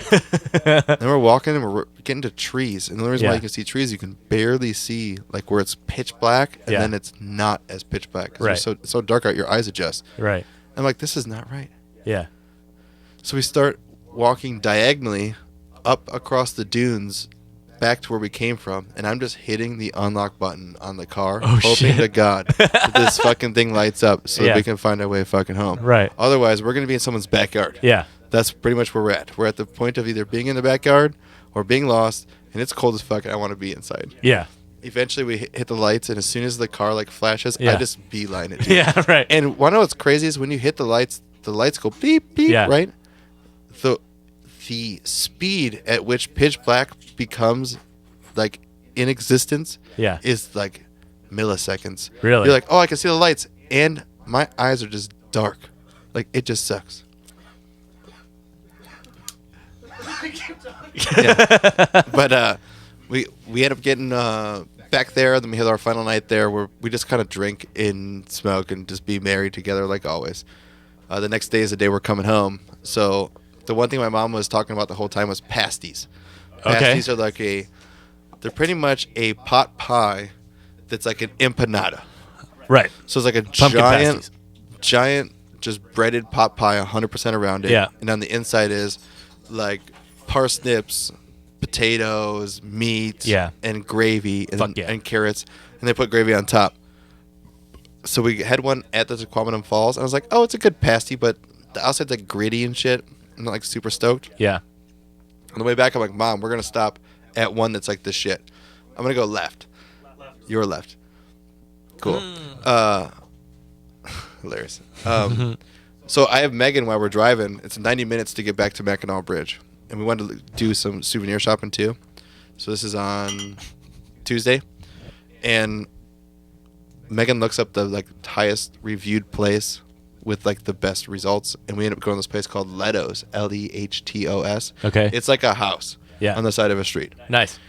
Then we're walking, and we're getting to trees. And the only reason why you can see trees, you can barely see like where it's pitch black, and then it's not as pitch black. Because it's so dark out, your eyes adjust. Right. I'm like, this is not right. Yeah. So we start walking diagonally up across the dunes back to where we came from, and I'm just hitting the unlock button on the car, hoping to God that this fucking thing lights up so that we can find our way fucking home. Right. Otherwise, we're going to be in someone's backyard. Yeah. That's pretty much where we're at. We're at the point of either being in the backyard or being lost, and it's cold as fuck, and I want to be inside. Yeah. Eventually, we hit the lights, and as soon as the car like flashes, I just beeline it. Dude. Yeah, right. And want to know what's crazy is when you hit the lights go beep, beep, right? The speed at which pitch black becomes like in existence is like milliseconds. Really? You're like, oh, I can see the lights, and my eyes are just dark. Like, it just sucks. But we end up getting back there. Then we had our final night there where we just kind of drink and smoke and just be merry together like always. The next day is the day we're coming home. So the one thing my mom was talking about the whole time was pasties. Okay. Pasties are like they're pretty much a pot pie that's like an empanada. Right. So it's like a Pumpkin pasties. giant, just breaded pot pie, 100% around it. Yeah. And on the inside is like parsnips, potatoes, meat, Yeah. and gravy, Fuck yeah. and carrots, and they put gravy on top. So we had one at the Tahquamenon Falls, and I was like, oh, it's a good pasty, but the outside's like gritty and shit. I'm not like super stoked. Yeah. On the way back, I'm like, Mom, we're gonna stop at one that's like this shit. I'm gonna go left. You're left. Cool. Hilarious. So I have Megan while we're driving. It's 90 minutes to get back to Mackinaw Bridge, and we wanted to do some souvenir shopping too. So this is on Tuesday, and Megan looks up the like highest reviewed place with like the best results, and we end up going to this place called Lehtos, Lehtos. Okay. It's like a house on the side of a street. Nice.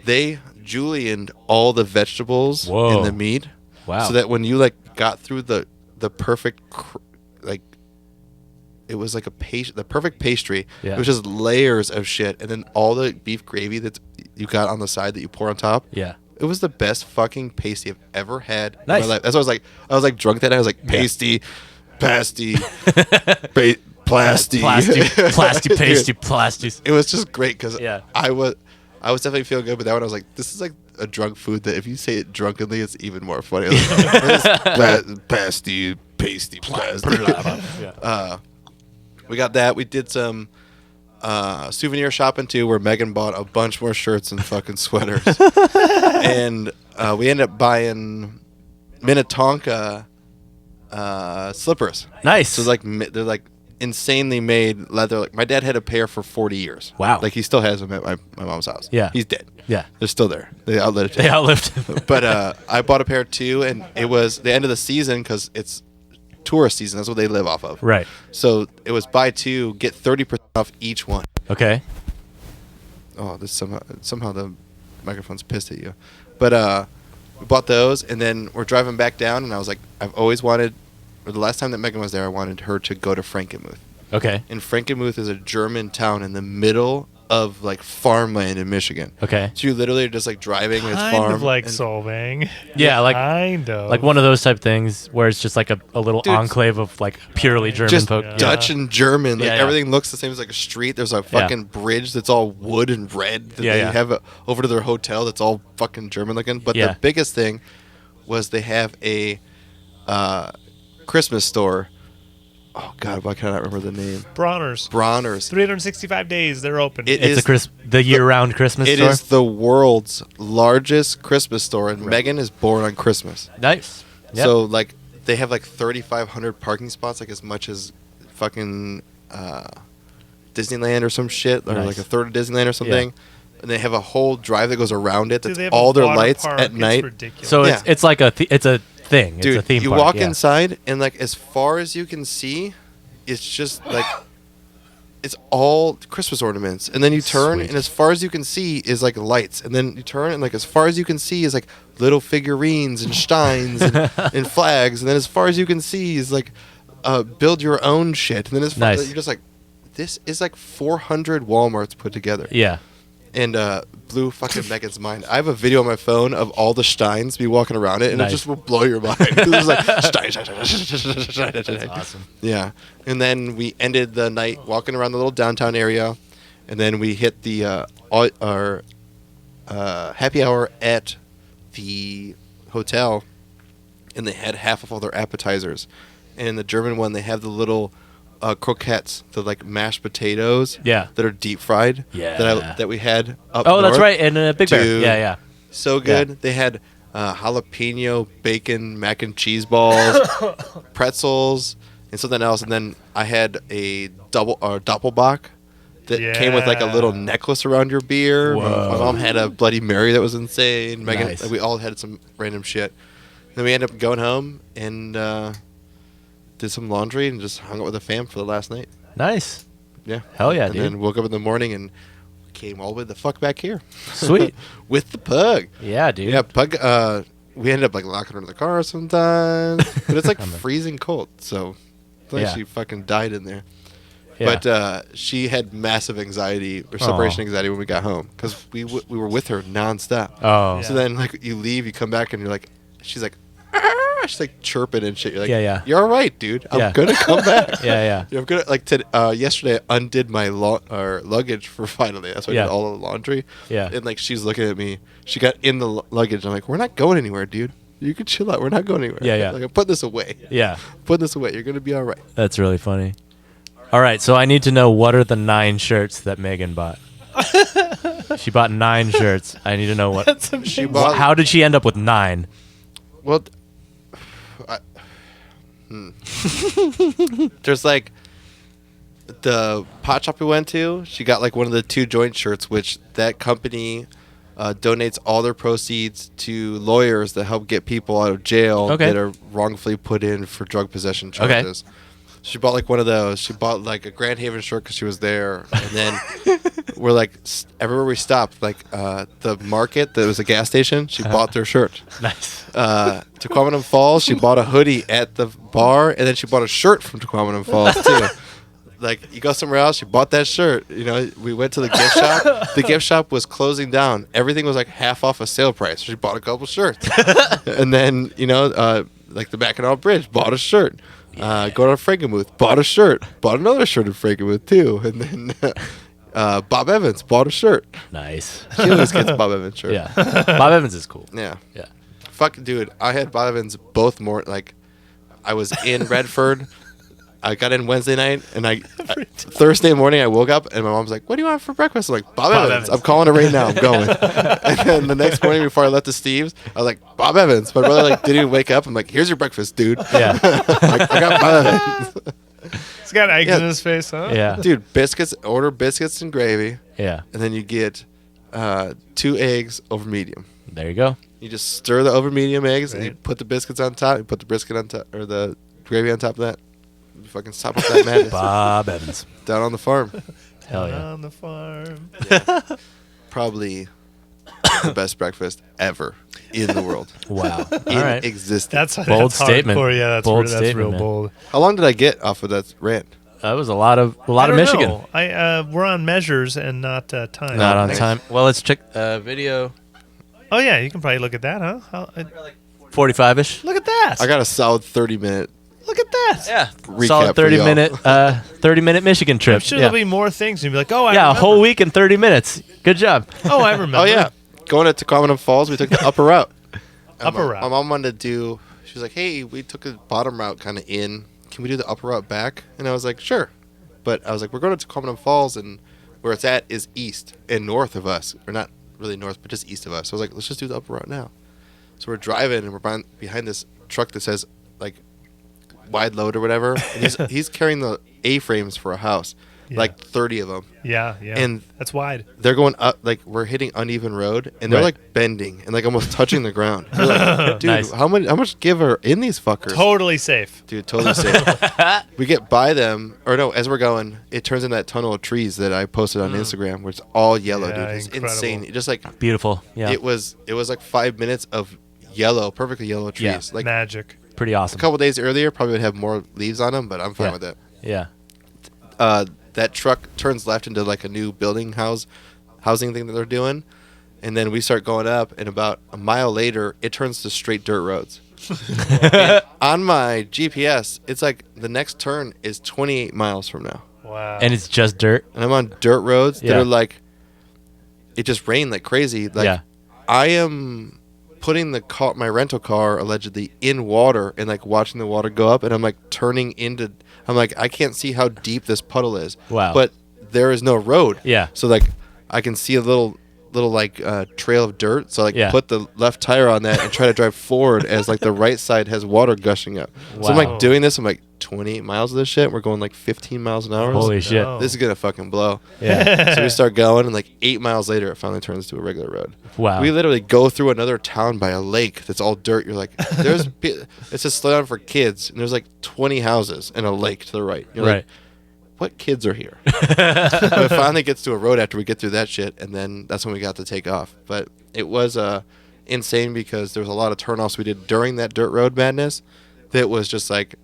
They julienned all the vegetables Whoa. and the meat. Wow. So that when you like got through the perfect like it was like the perfect pastry. Yeah. It was just layers of shit, and then all the beef gravy that you got on the side that you pour on top. Yeah. It was the best fucking pasty I've ever had Nice. in my life. That's why I was like drunk that night. I was like pasty, pasty, plasty, pasty, pasties. It was just great because Yeah. I was definitely feeling good, but that one I was like, this is like a drunk food that if you say it drunkenly, it's even more funny. Pasty, pasty, pasty. We got that. We did some souvenir shopping too, where Megan bought a bunch more shirts and fucking sweaters, and we ended up buying Minnetonka slippers. Nice. So like they're like insanely made leather. Like my dad had a pair for 40 years. Wow. Like he still has them at my mom's house. Yeah. He's dead. Yeah. They're still there. They outlived They him. outlived him. But I bought a pair too, and it was the end of the season because it's tourist season. That's what they live off of. Right. So it was buy two, get 30% off each one. Okay. Oh, this somehow the microphone's pissed at you. But we bought those, and then we're driving back down, and I was like, I've always wanted, or the last time that Megan was there, I wanted her to go to Frankenmuth. Okay. And Frankenmuth is a German town in the middle of like farmland in Michigan. Okay. So you literally are just like driving this Kind farm. of like and- Solvang. Yeah, like Kind of. like one of those type things where it's just like a little Dude, enclave of like purely German just folk. Dutch and German. Like Yeah, yeah. everything looks the same as like a street. There's a fucking bridge that's all wood and red that Yeah, they yeah. have over to their hotel that's all fucking German looking. But Yeah. the biggest thing was they have a Christmas store. Oh God, why can't I remember the name? Bronner's. 365 days they're open. It's the year-round Christmas It store. is the world's largest Christmas store, and Megan is born on Christmas. Nice. Yep. So like they have like 3,500 parking spots, like as much as fucking Disneyland or some shit, or Nice. like a third of Disneyland or something. And they have a whole drive that goes around it. Dude, That's they have a all their water lights park. at It's night. ridiculous. So Yeah. it's like it's a thing. Dude, it's a theme you park. walk yeah. inside, and like as far as you can see, it's just like it's all Christmas ornaments. And then you turn, Sweet. and as far as you can see is like lights. And then you turn, and like as far as you can see is like little figurines and steins and flags. And then as far as you can see is like build your own shit. And then as far Nice. you're just like, this is like 400 Walmarts put together. Yeah. And blew fucking Megan's mind. I have a video on my phone of all the steins be walking around it, and Nice. it just will blow your mind. It's just like stein. That's awesome. Yeah. And then we ended the night walking around the little downtown area, and then we hit the our happy hour at the hotel, and they had half of all their appetizers. And in the German one, they have the little croquettes, the like mashed potatoes, Yeah. that are deep fried. Yeah. that we had up. Oh, that's north. right. And Big Bear. Dude. Yeah, yeah. So good. Yeah. They had jalapeno bacon mac and cheese balls, pretzels, and something else. And then I had a doppelbock that came with like a little Yeah. necklace around your beer. Whoa. My mom had a Bloody Mary that was insane. Megan, Nice. we all had some random shit. Then we ended up going home and did some laundry and just hung out with the fam for the last night. Nice. Yeah. Hell yeah, and dude. then woke up in the morning and came all the way the fuck back here. Sweet. With the pug. Yeah, dude. Yeah, pug. We ended up like locking her in the car sometimes, but it's like freezing cold. So it's like Yeah. she fucking died in there. But she had massive anxiety or separation anxiety when we got home because we were with her nonstop. Oh. So then, like, you leave, you come back, and you're like, she's like chirping and shit. You're like, you're all right, dude. I'm gonna come back. I'm gonna yesterday I undid my luggage for finally. That's why I did all the laundry. And like she's looking at me. She got in the luggage. I'm like, we're not going anywhere, dude. You can chill out. We're not going anywhere. Like, put this away. Put this away. You're gonna be all right. That's really funny. All right, so I need to know what are the 9 shirts that Megan bought. She bought 9 shirts. I need to know what she bought. How did she end up with 9? Well, there's like the pot shop we went to. She got like one of the 2 joint shirts, which that company donates all their proceeds to lawyers that help get people out of jail that are wrongfully put in for drug possession charges. She bought like one of those. She bought like a Grand Haven shirt because she was there. And then we're like, everywhere we stopped, like the market, that was a gas station, she bought their shirt. Nice. Tahquamenon Falls, she bought a hoodie at the bar. And then she bought a shirt from Tahquamenon Falls too. Like, you go somewhere else, you bought that shirt. You know, we went to the gift shop. The gift shop was closing down. Everything was like half off a sale price. She bought a couple shirts. And then, you know, like the Mackinaw Bridge, bought a shirt. Go to Frankenmuth, bought a shirt. Bought another shirt at Frankenmuth too. And then Bob Evans bought a shirt. Nice. She always gets a Bob Evans shirt. Yeah. Bob Evans is cool. Yeah. Yeah. Fuck, dude, I had Bob Evans both like, I was in Redford. I got in Wednesday night, and Thursday morning I woke up, and my mom's like, "What do you want for breakfast?" I'm like, Bob Evans. I'm calling it right now. I'm going. And then the next morning before I left to Steve's, I was like, Bob Evans. My brother like didn't even wake up. I'm like, "Here's your breakfast, dude." Yeah. I got Bob Evans. He's got eggs in his face, huh? Yeah. Dude, biscuits. Order biscuits and gravy. Yeah. And then you get 2 eggs over medium. There you go. You just stir the over medium eggs, and you put the biscuits on top. You put the brisket on top, or the gravy on top of that. You fucking top up that madness. Bob Evans. Down on the farm. Hell yeah. On the farm. Yeah. Probably the best breakfast ever in the world. Wow. In All right. existence. Bold that's statement. hardcore. Yeah, that's Statement, real man. bold. How long did I get off of that rant? That was a lot of I don't Michigan. know. We're on measures and not time. Not on Nice. time. Well, let's check video. Oh yeah, you can probably look at that, huh? 45-ish. Look at that. I got a solid 30-minute. Look at that. Yeah. Recap Solid for y'all. 30-minute Michigan trip. I'm sure yeah. there'll be more things. And you'll be like, oh, I Yeah, a remember. whole week in 30 minutes. Good job. Oh, I remember. Oh, yeah. Going to Tahquamenon Falls, we took the upper route. Upper route. My mom wanted to do, she was like, hey, we took the bottom route kind of in. Can we do the upper route back? And I was like, sure. But I was like, we're going to Tahquamenon Falls, and where it's at is east and north of us. Or not really north, but just east of us. So I was like, let's just do the upper route now. So we're driving, and we're behind this truck that says, like, wide load or whatever. And he's carrying the A-frames for a house, like 30 of them. Yeah. And that's wide. they're going up, like, we're hitting uneven road, and they're like bending and like almost touching the ground. We're like, dude, Nice. how much give are in these fuckers? Totally safe. Dude, totally safe. We get by them, or no, as we're going, it turns into that tunnel of trees that I posted on Instagram, where it's all yellow, Yeah, dude. It's incredible. insane. It just like Beautiful. Yeah. it was like 5 minutes of yellow, perfectly yellow trees. Yeah. Like Magic. Pretty a awesome. couple days earlier, probably would have more leaves on them, but I'm fine Yeah. with that. Yeah. That truck turns left into like a new housing thing that they're doing, and then we start going up, and about a mile later it turns to straight dirt roads. And on my GPS it's like the next turn is 28 miles from now, Wow. And it's just dirt. and I'm on dirt roads that Yeah. are like, it just rained like crazy. Like, Yeah. I am putting my rental car allegedly in water and like watching the water go up, and I'm like turning into, I'm like, I can't see how deep this puddle is. Wow. But there is no road. Yeah. So like I can see a little like trail of dirt. So like put the left tire on that and try to drive forward as like the right side has water gushing up. So I'm Wow. like doing this. I'm like 28 miles of this shit. We're going like 15 miles an hour. Holy shit. No. This is gonna fucking blow. Yeah. So we start going, and like 8 miles later, it finally turns to a regular road. Wow. We literally go through another town by a lake that's all dirt. You're like, it's a slow down for kids, and there's like 20 houses and a lake to the right. You're Right. like, what kids are here? But it finally gets to a road after we get through that shit, and then that's when we got to take off. But it was insane because there was a lot of turnoffs we did during that dirt road madness that was just like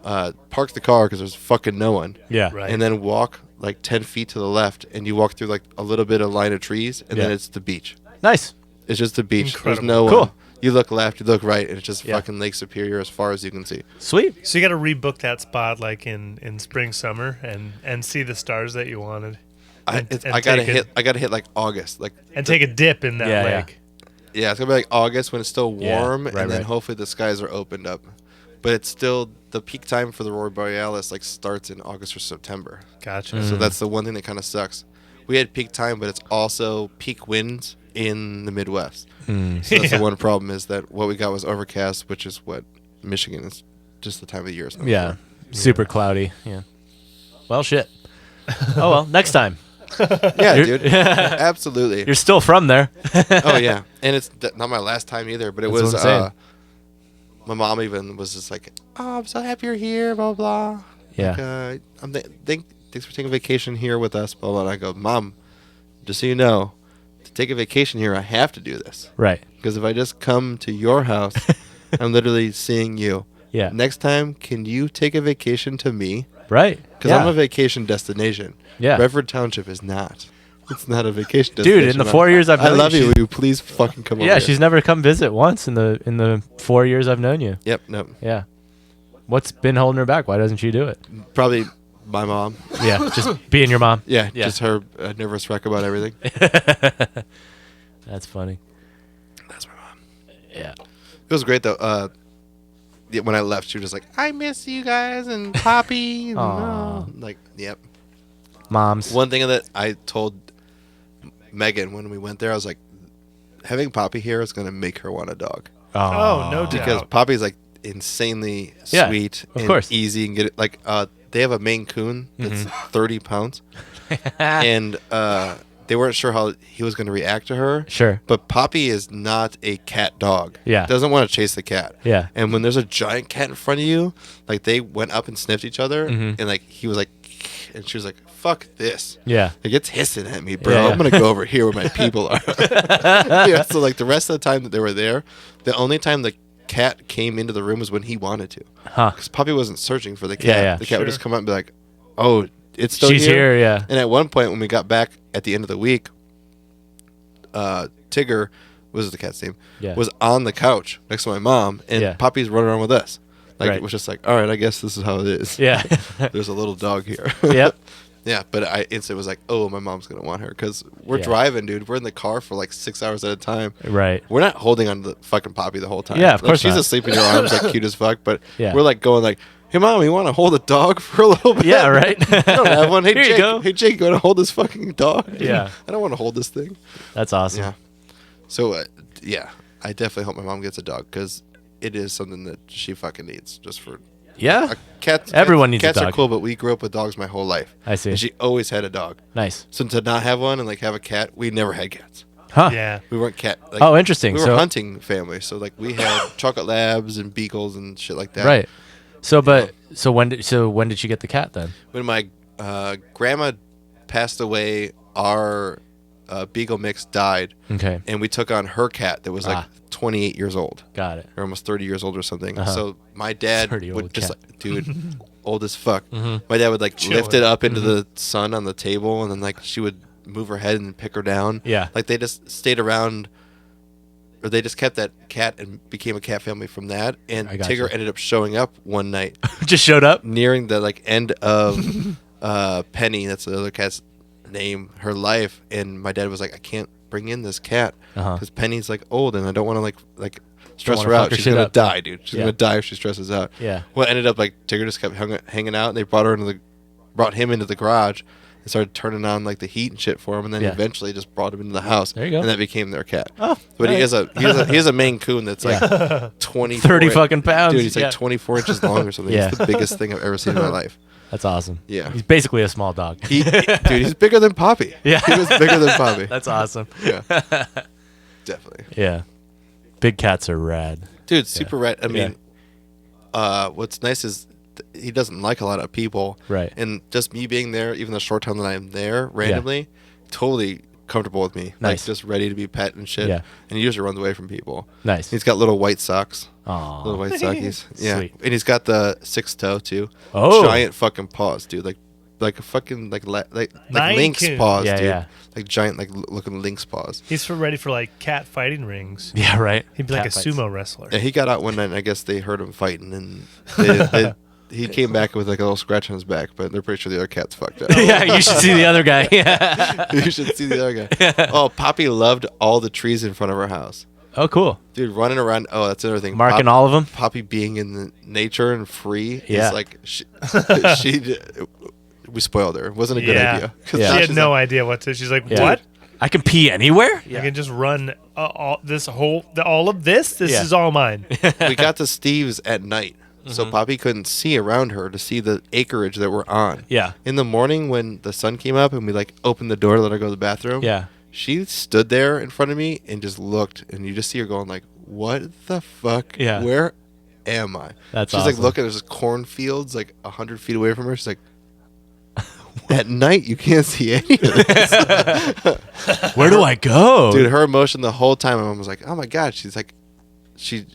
park the car because there's fucking no one. Yeah. Right. And then walk like 10 feet to the left, and you walk through like a little bit of line of trees, and then it's the beach. Nice. It's just the beach. Incredible. There's no Cool. one. You look left, you look right, and it's just Yeah. fucking Lake Superior as far as you can see. Sweet. So you got to rebook that spot like in spring, summer, and see the stars that you wanted, I and gotta take hit like August, like and take a dip in that Yeah, yeah. lake. yeah, it's gonna be like August when it's still Yeah, warm, right, and then right. hopefully the skies are opened up. But it's still the peak time for the Aurora Borealis like starts in August or September. Gotcha. So that's the one thing that kind of sucks. We had peak time, but it's also peak winds in the Midwest. So that's Yeah. the one problem is that what we got was overcast, which is what Michigan is just the time of year. It's not Yeah. for. Super cloudy. Yeah. Well, shit. Oh well. Next time. Yeah, dude. Absolutely. You're still from there. Oh yeah, and it's not my last time either. But it That's was. what I'm saying. My mom even was just like, "Oh, I'm so happy you're here." Blah blah. Yeah. Like, thanks for taking a vacation here with us. Blah blah. And I go, Mom, just so you know, to take a vacation here, I have to do this Right. because if I just come to your house, I'm literally seeing you. Yeah. Next time, can you take a vacation to me? Right. Because yeah. I'm a vacation destination. Yeah. Redford Township is not. It's not a vacation destination. Dude, in the 4 years I've known I love you. she's- Will you please fucking come over Yeah, here? she's never come visit once in the 4 years I've known you. Yep, nope. Yeah. What's been holding her back? Why doesn't she do it? Probably my mom. Yeah, just being your mom. Yeah, Yeah. just her nervous wreck about everything. That's funny. That's my mom. Yeah. It was great though. Yeah, when I left, she was just like, "I miss you guys and Poppy." And, Aw. like, yep. Moms. One thing that I told Megan when we went there, I was like, having Poppy here is gonna make her want a dog Oh, no doubt. because Poppy's like insanely Yeah, sweet of and course. easy and get it. Like, they have a Maine Coon that's Mm-hmm. 30 pounds, and they weren't sure how he was gonna react to her. Sure. But Poppy is not a cat dog. Yeah. Doesn't want to chase the cat. Yeah. And when there's a giant cat in front of you, like they went up and sniffed each other, Mhm. and like he was like, and she was like, "Fuck this." Yeah. Like it's hissing at me, bro. Yeah, yeah. I'm gonna go over here where my people are. Yeah. So like the rest of the time that they were there, the only time the cat came into the room was when he wanted to, Huh. because Poppy wasn't searching for the cat. Yeah, yeah. The cat would Sure. just come up and be like, "Oh, it's still She's here, yeah. And at one point when we got back at the end of the week, Tigger was the cat's name, Yeah. was on the couch next to my mom, and Yeah. Poppy's running around with us. Like Right. it was just like, all right, I guess this is how it is. Yeah. There's a little dog here. Yep. Yeah, but I instantly was like, oh, my mom's gonna want her because we're Yeah. driving, dude. We're in the car for like 6 hours at a time. Right. We're not holding on to the fucking Poppy the whole time. Yeah, of Like, course she's not. asleep in your arms, like cute as fuck. But Yeah. we're like going like, hey, mom, you want to hold a dog for a little bit? Yeah, right. I don't have one. Hey, Here you Jake. go. Hey, Jake, you want to hold this fucking dog? Yeah. I don't want to hold this thing. That's awesome. Yeah. So, yeah, I definitely hope my mom gets a dog because it is something that she fucking needs. Just for Yeah. cats. Everyone needs a cats dog. are cool, but we grew up with dogs my whole life. I see. And she always had a dog. Nice. So to not have one and like have a cat, we never had cats. Huh. Yeah. We weren't cat. Like, Oh, interesting. We were So- a hunting family, so like we had chocolate labs and beagles and shit like that. Right. So, when did she get the cat then? When my grandma passed away, our beagle mix died, Okay. and we took on her cat that was like 28 years old. Got it. Or almost 30 years old or something. Uh-huh. So my dad 30 would old just cat. like, dude, old as fuck. Mhm. My dad would like Chilling. lift it up into the sun on the table, and then like she would move her head and pick her down. Yeah. Like they just stayed around, or they just kept that cat and became a cat family from that. And I gotcha. Tigger ended up showing up one night Just showed up. nearing the like end of Penny, that's the other cat's name, her life. And my dad was like, I can't bring in this cat Uh-huh. because Penny's like old, and I don't want to like stress wanna her fuck out. her She's shit gonna up. die, dude. She's Yeah. gonna die if she stresses out. Yeah. Well, it ended up like Tigger just kept hanging out, and they brought him into the garage and started turning on like the heat and shit for him, and then Yeah. eventually just brought him into the house. There you go. And that became their cat. Oh, But he alright. has a Maine Coon that's like Yeah. 24 30 fucking pounds. Dude, he's like Yeah. 24 inches long or something. Yeah. It's the biggest thing I've ever seen in my life. That's awesome. Yeah. He's basically a small dog. Dude, he's bigger than Poppy. Yeah. He was bigger than Poppy. That's awesome. Yeah. Definitely. Yeah. Big cats are rad. Dude, super rad. I Yeah. mean, what's nice is he doesn't like a lot of people. Right. And just me being there, even the short time that I'm there randomly, totally comfortable with me. Nice. Like, just ready to be pet and shit. Yeah. And he usually runs away from people. Nice. He's got little white socks. Aww. Little white sockies. Yeah. Sweet. And he's got the 6 toe, too. Oh. Giant fucking paws, dude. Like a fucking, like lynx Coon. paws, Yeah, dude. yeah. Like giant, like looking lynx paws. He's ready for like cat fighting rings. Yeah, right. He'd be like Cat a fights. sumo wrestler. Yeah, he got out one night, and I guess they heard him fighting, and he came back with like a little scratch on his back, but they're pretty sure the other cat's fucked up. Yeah, you should see the other guy. Yeah. You should see the other guy. Oh, Poppy loved all the trees in front of our house. Oh, cool. Dude, running around. Oh, that's another thing. Marking all of them. Poppy being in the nature and free Yeah. is like we spoiled her. It wasn't a good Yeah. idea. 'Cause Yeah. now She had she's no like, idea what to. She's like, Yeah. what? I can pee anywhere. I can just run all of this. This Yeah. is all mine. we got to Steve's at night, so Poppy couldn't see around her to see the acreage that we're on. Yeah. In the morning when the sun came up and we like opened the door to let her go to the bathroom. Yeah. She stood there in front of me and just looked, and you just see her going like, "What the fuck? Yeah. Where am I?" That's She's awesome. like looking. There's cornfields like 100 feet away from her. She's like, "At night you can't see any of this." Where do I go? Dude, her emotion the whole time. My mom was like, "Oh my god." She's like, she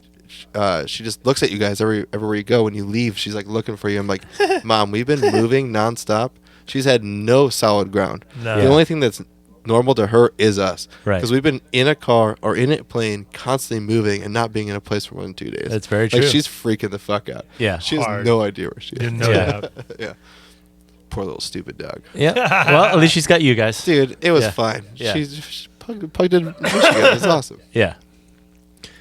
just looks at you guys everywhere you go. When you leave, she's like looking for you. I'm like, "Mom, we've been moving nonstop." She's had no solid ground. No. The Yeah. only thing that's normal to her is us. Right. Because we've been in a car or in a plane constantly moving and not being in a place for more than 2 days. That's very Like, true. she's freaking the fuck out. Yeah. She has Hard. no idea where she is. No Yeah. doubt. Yeah. Poor little stupid dog. Yeah. Well, at least she's got you guys. She was Yeah. fine. Yeah. She plugged in Michigan. It's awesome. Yeah.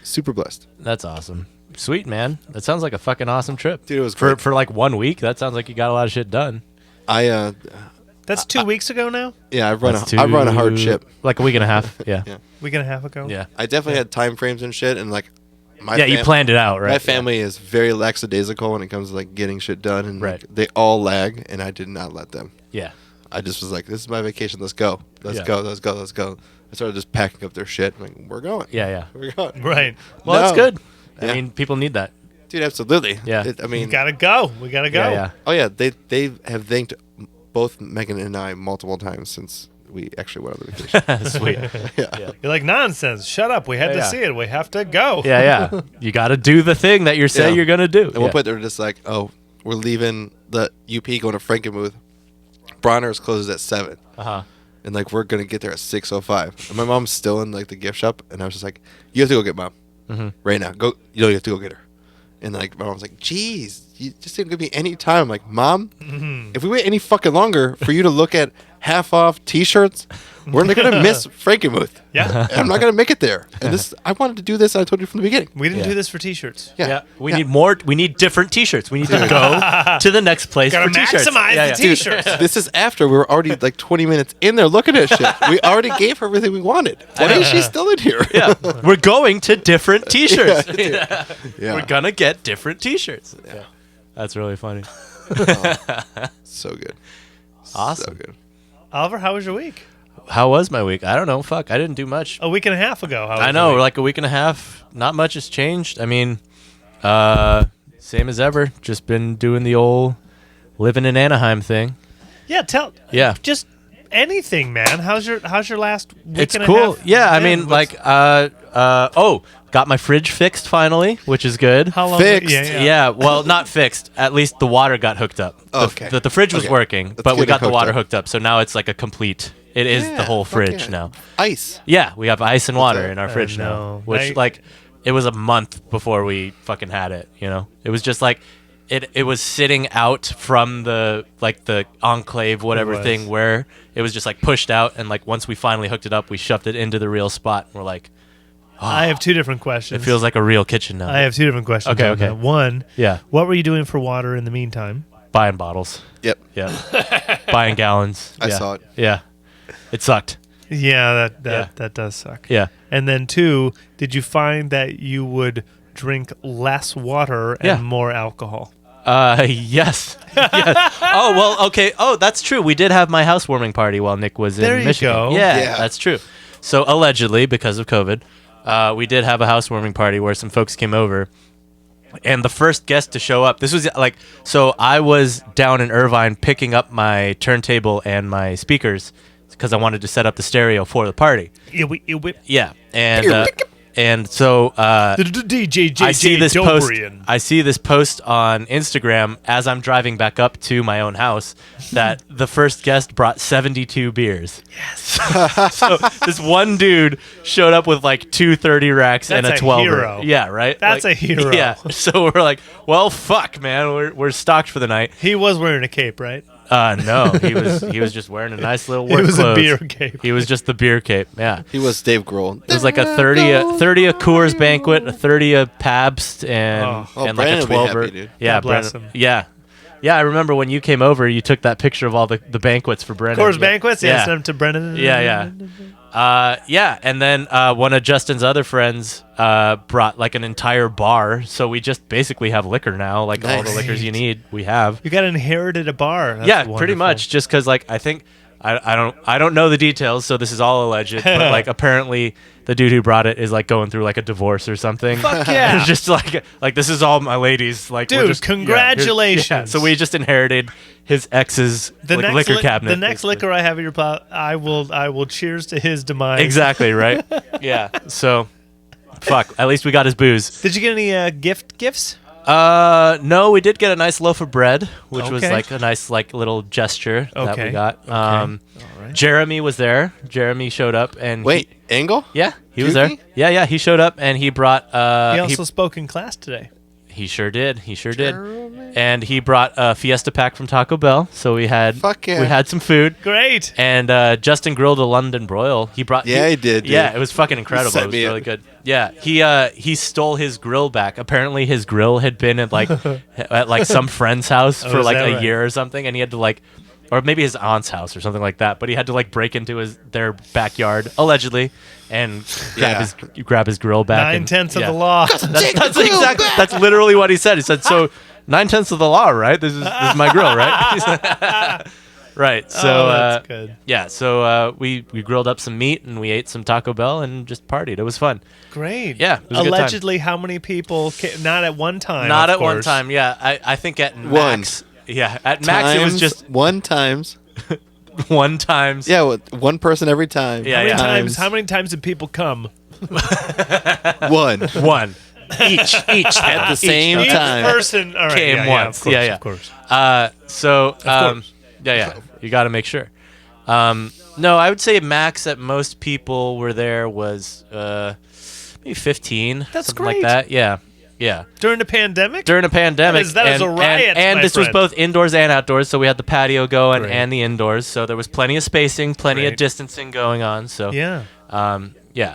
Super blessed. That's awesome. Sweet, man. That sounds like a fucking awesome trip. Dude, it was for great. for like 1 week. That sounds like you got a lot of shit done. That's 2 weeks ago now. I run That's I run a hard two- ship. Like a week and a half. Yeah. Yeah. Week and a half ago. Yeah. I definitely had time frames and shit, and like my You planned it out, right? My family is very lackadaisical when it comes to like getting shit done, and Right. like, they all lag, and I did not let them. Yeah. I just was like, "This is my vacation. Let's go. Let's Yeah. go. Let's go. Let's go." I started just packing up their shit. I'm like, "We're going. Yeah. Yeah. We're going." Right. Well, that's No. good. Yeah. I mean, people need that. Dude, absolutely. Yeah. I We mean, gotta go. We gotta go. Yeah. oh yeah, they have thanked both Megan and I multiple times since we actually went on the vacation. Yeah. Sweet. Yeah. You're like, nonsense. Shut up. We had to Yeah. see it. We have to go. Yeah. Yeah. You got to do the thing that you say Yeah. you're gonna do. At one point, they were just like, "Oh, we're leaving the UP going to Frankenmuth. Bronner's closes at 7. Uh huh. And like we're gonna get there at 6:05." And my mom's still in like the gift shop, and I was just like, "You have to go get Mom right now. Go, you have to go get her." And like my mom's like, "Jeez, you just didn't give me any time." I'm like, "Mom, if we wait any fucking longer for you to look at half off T-shirts, we're gonna miss Frankenmuth. Yeah. And I'm not gonna make it there." And this, I wanted to do this. And I told you from the beginning. We didn't Yeah. do this for T-shirts. Yeah. We need more. We need different T-shirts. We need to go to the next place Gotta for T-shirts. maximize Yeah, the yeah. T-shirts. This is after we were already like 20 minutes in there looking at shit. We already gave her everything we wanted. Why is she still in here? Yeah. We're going to different T-shirts. Yeah. We're gonna get different T-shirts. Yeah. That's really funny. So good. Awesome. So good. Oliver, how was your week? How was my week? I don't know. Fuck. I didn't do much. A week and a half ago. How was I your know. week? Like a week and a half. Not much has changed. I mean, same as ever. Just been doing the old living in Anaheim thing. Yeah. Yeah. Just anything, man. How's your last week It's and cool. a half? Yeah. I been? mean, What's- like, got my fridge fixed finally, which is good. how long? Fixed. Yeah, well, not fixed. At least the water got hooked up. Okay. The fridge was Okay. working, Let's but we get it got the hooked water up. hooked up. So now it's like a complete. It is the whole fuck fridge yeah. now. Ice. Yeah, we have ice and water it. in our I fridge now, know. which like it was a month before we fucking had it. You know, it was just like it was sitting out from the enclave whatever was. thing where it was just like pushed out, and like once we finally hooked it up, we shoved it into the real spot. And we're like, I have two different questions. it feels like a real kitchen now. I have two different questions. Okay, on okay. that. One, Yeah, what were you doing for water in the meantime? buying bottles. Yep. Yeah, buying gallons. I Yeah. saw it. Yeah, it sucked. Yeah, that Yeah. that does suck. Yeah. And then two, did you find that you would drink less water and Yeah. more alcohol? Yes. Yes. Oh, well, okay. Oh, that's true. We did have my housewarming party while Nick was There in you Michigan. go. Yeah, Yeah. that's true. So allegedly, because of COVID, we did have a housewarming party where some folks came over. And the first guest to show up, this was like, so I was down in Irvine picking up my turntable and my speakers because I wanted to set up the stereo for the party. Yeah, and so DJ I see this post. Dobrian. I see this post on Instagram as I'm driving back up to my own house that the first guest brought 72 beers. Yes. So this one dude showed up with like 230 racks and a 12. Hero. Yeah, right. That's a hero. Yeah. So we're like, well, fuck, man, we're stocked for the night. He was wearing a cape, right? No, he was just wearing a nice little work It was clothes. a beer cape. He was just the beer cape. Yeah. He was Dave Grohl. It was like a 30 a Coors Banquet, a 30 a Pabst, and like a Brandon will be 12. happy, dude. Yeah, God bless Brandon. him. Yeah. Yeah, I remember when you came over, you took that picture of all the banquets for Brennan. Coors Banquets? Yeah. Sent them to Brennan. Yeah. And then one of Justin's other friends brought like an entire bar, so we just basically have liquor now, like all the liquors you need, we have. You got inherited a bar. That's yeah, wonderful. pretty much, just because like I think I don't know the details, so this is all alleged, but like apparently the dude who brought it is like going through like a divorce or something. Fuck yeah. It's just like this is all my ladies. Like, Dude, we're just, congratulations. Yeah, so we just inherited his ex's liquor cabinet. The next liquor I have in your pot, I will cheers to his demise. Exactly, right? Yeah. So, fuck. At least we got his booze. Did you get any gifts? No, we did get a nice loaf of bread, which was Okay. like a nice like little gesture that we Okay. got. All right. Jeremy was there. Jeremy showed up and Wait, Angle? he was there. Dookie? Yeah, he showed up and he brought He also spoke in class today. he sure did. And he brought a Fiesta pack from Taco Bell, so we had Fuck yeah. we had some food. Great. And Justin grilled a London broil. He brought Yeah, he did, dude. Yeah, it was fucking incredible. Set It was me really up. good. Yeah, he stole his grill back. Apparently his grill had been at like some friend's house for is like that a right? year or something, and he had to like, or maybe his aunt's house or something like that. But he had to like break into their backyard allegedly and grab his grill back. 9/10 of yeah. the law. That's literally what he said. He said, "So 9/10 of the law, right? This is my grill, right?" Right. So that's good. yeah. So we grilled up some meat and we ate some Taco Bell and just partied. It was fun. Great. Yeah, it was a good time. Allegedly, how many people? Not at one time. Not of at one course. time. Yeah. I think at One. max. Yeah. At max it was Times, just one times. one times. Yeah, with one person every time. Yeah, How many times did people come? One. One. Each At the same Each time. person. All right. Came yeah, once. Of course, Yeah. Of course. Course. Yeah. You got to make sure. No, I would say max at most people were there was maybe 15. That's something great. like that. Yeah. Yeah. During the pandemic? During a pandemic. That is a riot, And my this was friend. both indoors and outdoors, so we had the patio going Great. and the indoors, so there was plenty of spacing, plenty of Great. distancing going on. So Yeah.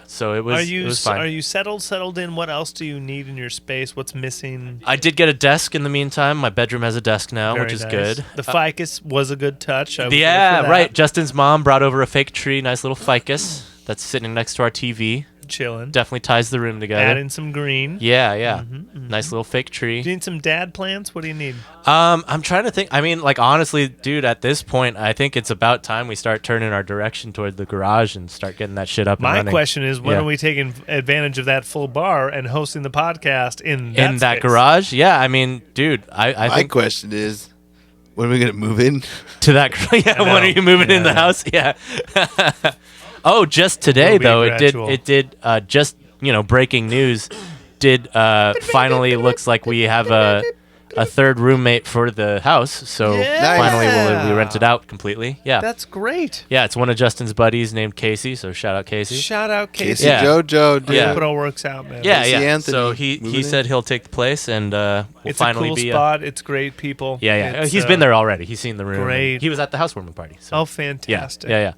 so it was. Are it was fine. you settled in? What else do you need in your space? What's missing? I did get a desk in the meantime. My bedroom has a desk now, Very which is nice. good. The ficus was a good touch. I was there Yeah, for that. right. Justin's mom brought over a fake tree, nice little ficus that's sitting next to our TV. Chilling. Definitely ties the room together. Adding some green. Yeah. Nice little fake tree. Do you need some dad plants? What do you need? I'm trying to think. I mean, like, honestly, dude, at this point, I think it's about time we start turning our direction toward the garage and start getting that shit up and My running. question is, when Yeah. are we taking advantage of that full bar and hosting the podcast in in that space? garage? Yeah, I mean, dude, I My think question is, when are we going to move in? to that. Yeah, I know. when are you moving in the Yeah. house? Yeah. Oh, just today It'll be though, gradual. it did just breaking news. Did finally looks like we have a third roommate for the house. So Yeah. finally we rent it out completely. Yeah. That's great. Yeah, it's one of Justin's buddies named Casey. So shout out Casey. Shout out Casey. Casey Yeah. JoJo, dude. Yeah. Hope it all works out, man. Yeah, Casey yeah. Anthony So he moving said in. he'll take the place, and we'll It's finally a cool be. spot. It's great people. Yeah. It's, He's been there already. He's seen the room. and great. He was at the housewarming party. So. Oh, fantastic. Yeah.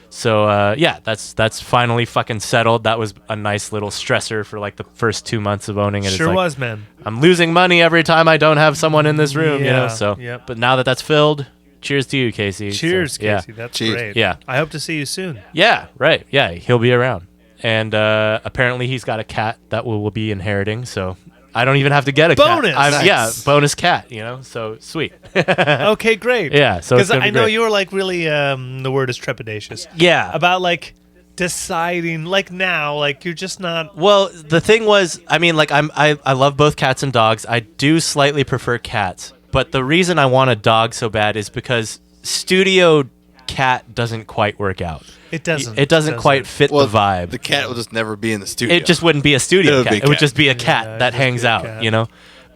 So that's finally fucking settled. That was a nice little stressor for like the first 2 months of owning it. It's Sure like, was, man. I'm losing money every time I don't have someone in this room, Yeah, So, yep. but now that that's filled, cheers to you, Casey. Cheers, So, yeah. Casey. That's Cheers. great. Yeah. I hope to see you soon. Yeah, right. Yeah, he'll be around. And apparently he's got a cat that will be inheriting, so I don't even have to get a Bonus! cat. Nice. Yeah, bonus cat, so sweet. Okay, great. Yeah, so it's Because gonna be I know great. you were like really, the word is trepidatious. Yeah. About like deciding, like now, like you're just not. Well, the thing was, I mean, like I love both cats and dogs. I do slightly prefer cats, but the reason I want a dog so bad is because studio cat doesn't quite work out. It doesn't. It doesn't quite fit the vibe. The cat will just never be in the studio. It just wouldn't be a studio cat. It would just be a cat that hangs out, you know?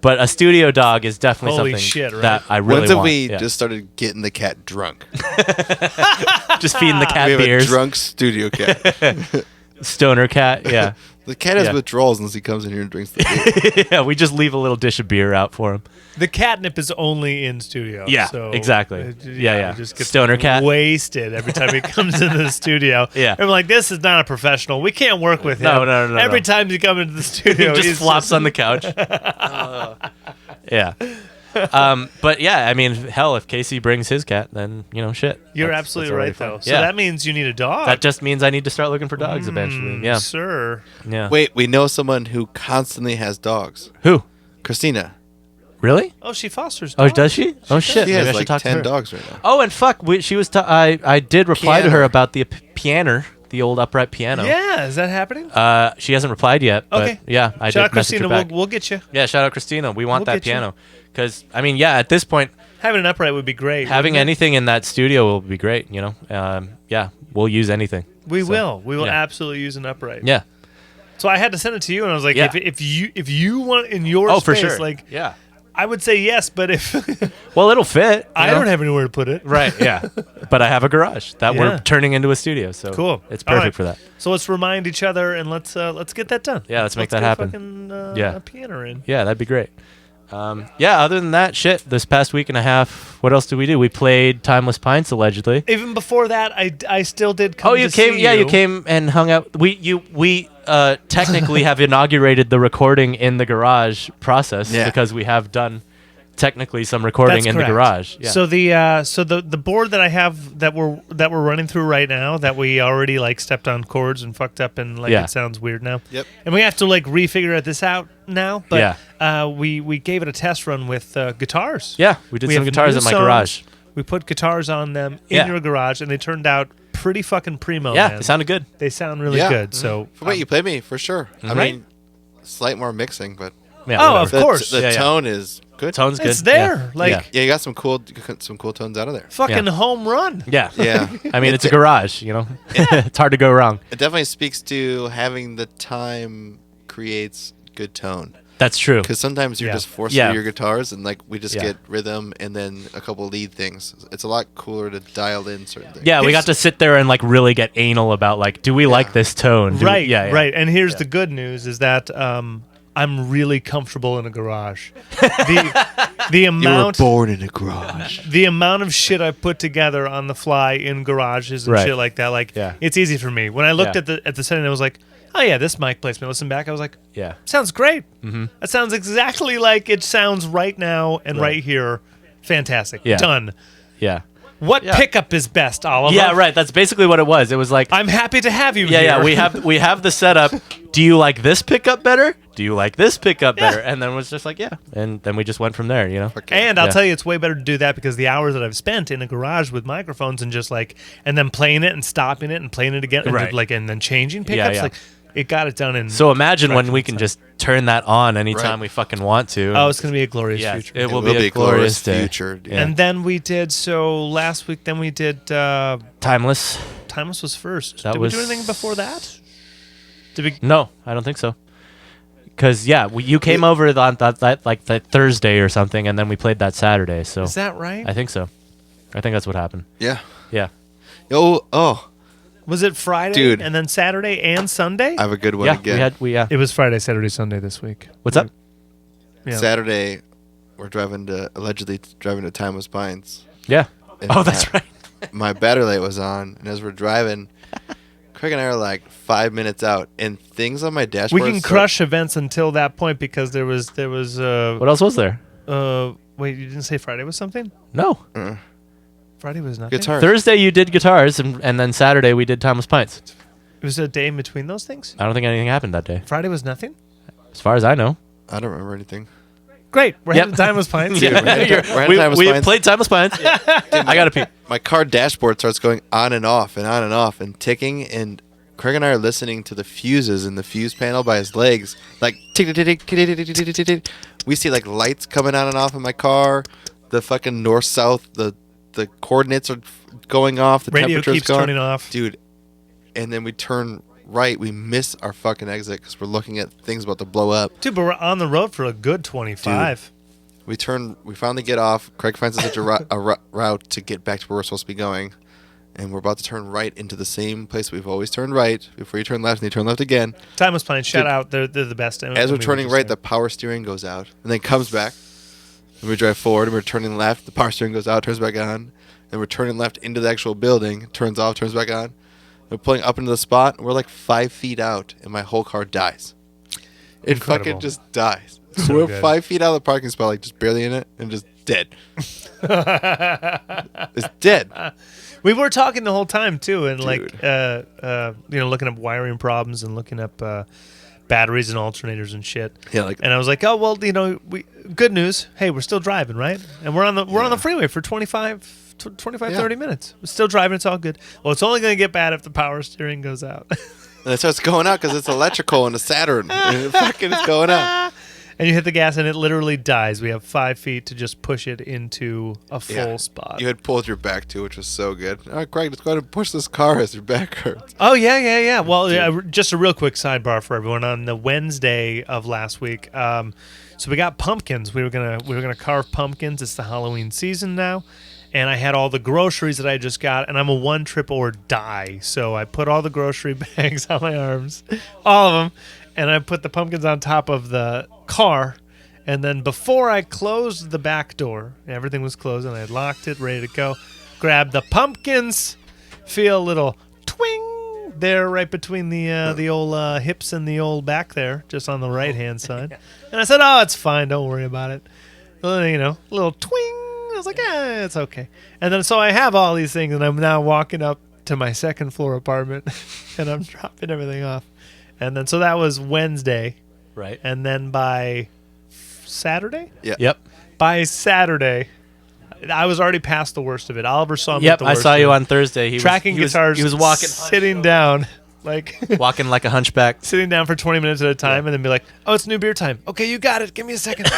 But a studio dog is definitely Holy something shit, right? that I really Once want. we just started getting the cat drunk. Just feeding the cat We have beers. a drunk studio cat. Stoner cat, yeah. The cat has Yeah. withdrawals unless he comes in here and drinks the beer. Yeah, we just leave a little dish of beer out for him. The catnip is only in studio. Yeah, so exactly. Yeah. It just gets Stoner cat. wasted every time he comes into the studio. Yeah. I'm like, this is not a professional. We can't work with him. No. Every time you come into the studio, He he's just flops on the couch. Yeah. But yeah, I mean, hell, if Casey brings his cat, then, shit. You're That's absolutely already right, fine. though. So Yeah. that means you need a dog. That just means I need to start looking for dogs eventually. Yeah. Sir. Yeah. Wait, we know someone who constantly has dogs. Who? Christina. Really? Oh, she fosters Oh, dogs. does she? Oh, shit. She Maybe I has should like talk to 10 her. dogs right now. Oh, and fuck, she was. I did reply to her Piano. about the piano, the old upright piano. Yeah, is that happening? She hasn't replied yet. But Okay. yeah, I Shout out did message Christina. her back. We'll get you. Yeah, shout out Christina. We want We'll that get you. piano. Because, I mean, yeah, at this point, Having an upright would be great. having wouldn't it? anything in that studio will be great, Yeah, we'll use anything. We So, will. We will yeah. absolutely use an upright. Yeah. So I had to send it to you, and I was like, Yeah. if you want in your Oh, space, for sure. like, Yeah. I would say yes, but if Well, it'll fit. I don't have anywhere to put it. Right, yeah. But I have a garage that we're Yeah. turning into a studio, so Cool. it's All perfect right. for that. So let's remind each other, and let's get that done. Yeah, let's make that get happen. Fucking, Yeah. a piano in. Yeah, that'd be great. Yeah, other than that, shit, this past week and a half, what else did we do? We played Timeless Pints, allegedly. Even before that, I still did come Oh, you to came? see Yeah, you came and hung out. We technically have inaugurated the recording in the garage process Yeah. because we have done technically some recording That's in correct. the garage. Yeah. So the board that I have that we're running through right now, that we already like stepped on chords and fucked up, and like Yeah. it sounds weird now. Yep. And we have to like refigure this out now. But Yeah. we gave it a test run with guitars. yeah, we did We some have guitars new in my songs. garage. We put guitars on them in Yeah. your garage, and they turned out pretty fucking primo. Yeah, man. it sounded good. They sound really Yeah. good. So From what you played me, for sure. I Right? mean, slight more mixing, but Yeah, Oh, whatever. of course. the Yeah, yeah. tone is good. Tone's good. it's there. Yeah. Like Yeah. Yeah, you got some cool tones out of there. fucking Yeah. home run. Yeah. Yeah. I mean, it's a garage, It's hard to go wrong. It definitely speaks to having the time creates good tone. That's true. Because sometimes you're Yeah. just forced Yeah. through your guitars and like we just Yeah. get rhythm and then a couple lead things. It's a lot cooler to dial in certain things. Yeah, we got to sit there and like really get anal about like, do we like this tone? Do we- Right, yeah, yeah. right. And here's the good news is that I'm really comfortable in a garage. The You were amount born in a garage. the amount of shit I put together on the fly in garages and Right. shit like that, like Yeah. it's easy for me. When I looked Yeah. at the setting, I was like, oh yeah, this mic placement. Listen back, I was like, Yeah. sounds great. Mm-hmm. That sounds exactly like it sounds right now and right here. Fantastic. Yeah. Done. Yeah. What Yeah. pickup is best, Oliver? Yeah, right. That's basically what it was. It was like, I'm happy to have you yeah, here. yeah. We have the setup. Do you like this pickup better? Do you like this pickup better? And then it was just like, yeah. And then we just went from there, And I'll Yeah. tell you, it's way better to do that because the hours that I've spent in a garage with microphones and just like, and then playing it and stopping it and playing it again, and Right. like, and then changing pickups, yeah. like, it got it done in. So imagine when we Fraction can of just turn that on anytime Right. we fucking want to. oh, it's gonna be a glorious yeah, future. it will be a glorious day. future. dude. Yeah. And then we did last week. Then we did. Timeless. Timeless was first. That did was- we do anything before that? Did we? No, I don't think so. Because you came over on that Thursday or something, and then we played that Saturday. So Is that right? I think so. I think that's what happened. Yeah. Yeah. Oh, Was it Friday, Dude. and then Saturday and Sunday? I have a good one Yeah. again. It was Friday, Saturday, Sunday this week. What's up? Yeah. Saturday, we're allegedly driving to Timeless Pines. Yeah. And Oh, that's right. My battery light was on, and as we're driving, Craig and I are like 5 minutes out, and things on my dashboard. We can crush events until that point because there was What else was there? wait, you didn't say Friday was something? No. Friday was nothing. guitar. Thursday you did guitars, and then Saturday we did Timeless Pints. It was a day in between those things. I don't think anything happened that day, Friday was nothing. as far as I know. I don't remember anything. Great, we're Yep. headed to Timeless Pines. Dude, we're headed to we Timeless we Pines. played Timeless Pints. I got to pee. My car dashboard starts going on and off and on and off and ticking, and Craig and I are listening to the fuses in the fuse panel by his legs, like tick tick tick tick tick tick tick tick. We see like lights coming on and off in my car, the fucking north south, the the coordinates are going off. The Radio temperature's keeps gone. turning off. Dude, and then we turn right. We miss our fucking exit because we're looking at things about to blow up. Dude, but we're on the road for a good 25. We finally get off. Craig finds us such a route to get back to where we're supposed to be going. And we're about to turn right into the same place we've always turned right. Before you turn left, and you turn left again. Time was playing. Shout out. They're the best. As we're turning right, the power steering goes out. And then comes back. And we drive forward, and we're turning left. The power steering goes out, turns back on. And we're turning left into the actual building. Turns off, turns back on. We're pulling up into the spot. And we're like 5 feet out, and my whole car dies. It Incredible. fucking just dies. So we're good. 5 feet out of the parking spot, like just barely in it, and just dead. It's dead. We were talking the whole time too, and Dude. looking up wiring problems and looking up batteries and alternators and shit. Yeah, like And I was like, oh well, good news. Hey, we're still driving, right? And we're on the freeway for 25, 30 minutes. We're still driving. It's all good. Well, it's only going to get bad if the power steering goes out. and it starts going out because it's electrical in a Saturn. And it fucking is going out. And you hit the gas and it literally dies. We have 5 feet to just push it into a full spot. You had pulled your back too, which was so good. All right, Craig, let's go ahead and push this car as your back hurts. Oh yeah. Well, just a real quick sidebar for everyone. On the Wednesday of last week, so we got pumpkins. We were gonna carve pumpkins. It's the Halloween season now, and I had all the groceries that I just got, and I'm a one trip or die. So I put all the grocery bags on my arms, all of them, and I put the pumpkins on top of the car. And then before I closed the back door, everything was closed, and I had locked it, ready to go. Grab the pumpkins, feel a little twing there right between the old hips and the old back there, just on the right-hand side. And I said, oh, it's fine. Don't worry about it. A little twing. I was like, it's okay. And then so I have all these things, and I'm now walking up to my second floor apartment, and I'm dropping everything off. And then so that was Wednesday. Right. And then by Saturday? Yeah. Yep. By Saturday, I was already past the worst of it. Oliver saw me at Yep. the I worst saw of you it. on Thursday. Tracking guitars. He was walking, sitting down, like walking like a hunchback. sitting down for 20 minutes at a time, and then be like, "Oh, it's new beer time. Okay, you got it. Give me a second."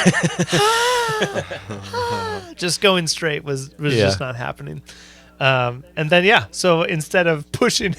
Just going straight was just not happening. And then so instead of pushing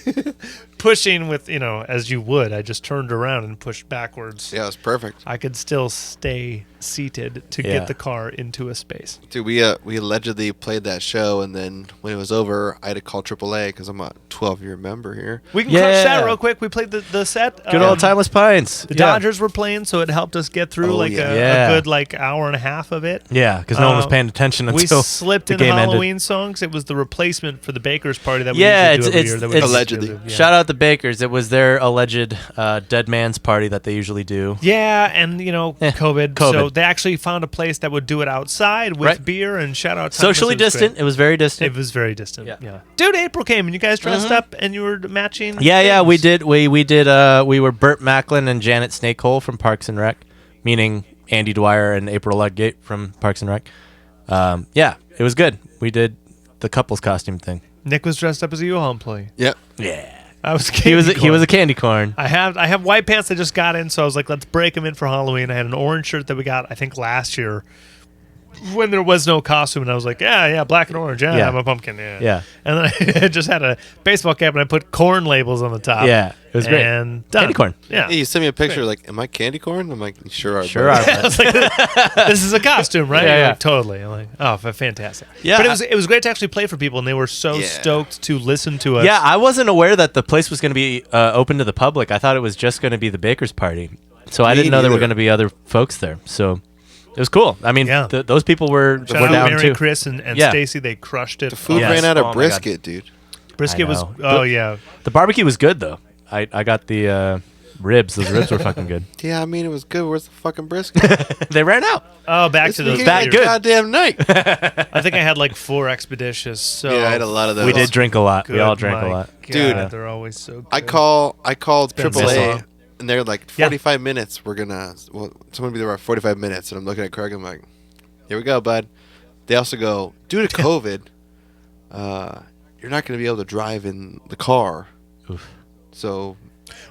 with as you would, I just turned around and pushed backwards. Yeah, it was perfect. I could still stay seated to get the car into a space. Dude, we allegedly played that show, and then when it was over, I had to call AAA because I'm a 12-year member here. We can crush that real quick. We played the set. Good old Timeless Pines. The Dodgers were playing, so it helped us get through a good hour and a half of it. Yeah, because no one was paying attention until we slipped the in game Halloween ended. songs. It was the replacement for the Baker's party that we usually do every year. That we it's allegedly. do. Yeah. Shout out the Bakers. It was their alleged dead man's party that they usually do. Yeah, and COVID. COVID. So they actually found a place that would do it outside with beer, and shout out Socially distant. It was very distant. It was very distant. Yeah. Dude, April came and you guys dressed up and you were matching. Yeah, we did. We were Burt Macklin and Janet Snakehole from Parks and Rec, meaning Andy Dwyer and April Ludgate from Parks and Rec. Yeah, it was good. We did the couples costume thing. Nick was dressed up as a U-Haul employee. Yep. Yeah. I was. He was a candy corn. I have white pants I just got in, so I was like, let's break them in for Halloween. I had an orange shirt that we got, I think, last year when there was no costume, and I was like, yeah, black and orange. Yeah, I'm a pumpkin. Yeah. And then I just had a baseball cap, and I put corn labels on the top. Yeah, it was great. And done. Candy corn. Yeah. Hey, you sent me a picture, like, am I candy corn? I'm like, sure are. Sure bro." are. I was like, this is a costume, right? Yeah, You're yeah. like, totally. I'm like, oh, fantastic. Yeah, But it was great to actually play for people, and they were so stoked to listen to us. Yeah, I wasn't aware that the place was going to be open to the public. I thought it was just going to be the Baker's party. So I didn't know there were going to be other folks there. So it was cool. I mean, those people were Shout out down Mary, too. Chris, and Stacy. They crushed it. The food Yes. ran out Oh of my brisket, dude. Brisket I was. know. Oh yeah. The barbecue was good though. I got the ribs. Those ribs were fucking good. Yeah, I mean, it was good. Where's the fucking brisket? They ran out. Oh, back This to those. nigga that ate good. Goddamn night. I think I had like 4 expeditious. So Yeah, I had a lot of those. We did drink a lot. We Good, all drank a my lot. God, Dude. they're always so good. I called been so AAA, long. and they're like, 45 minutes. We're gonna. Well, someone will be there about 45 minutes, and I'm looking at Craig. I'm like, here we go, bud. They also go, due to COVID, you're not gonna be able to drive in the car. Oof. So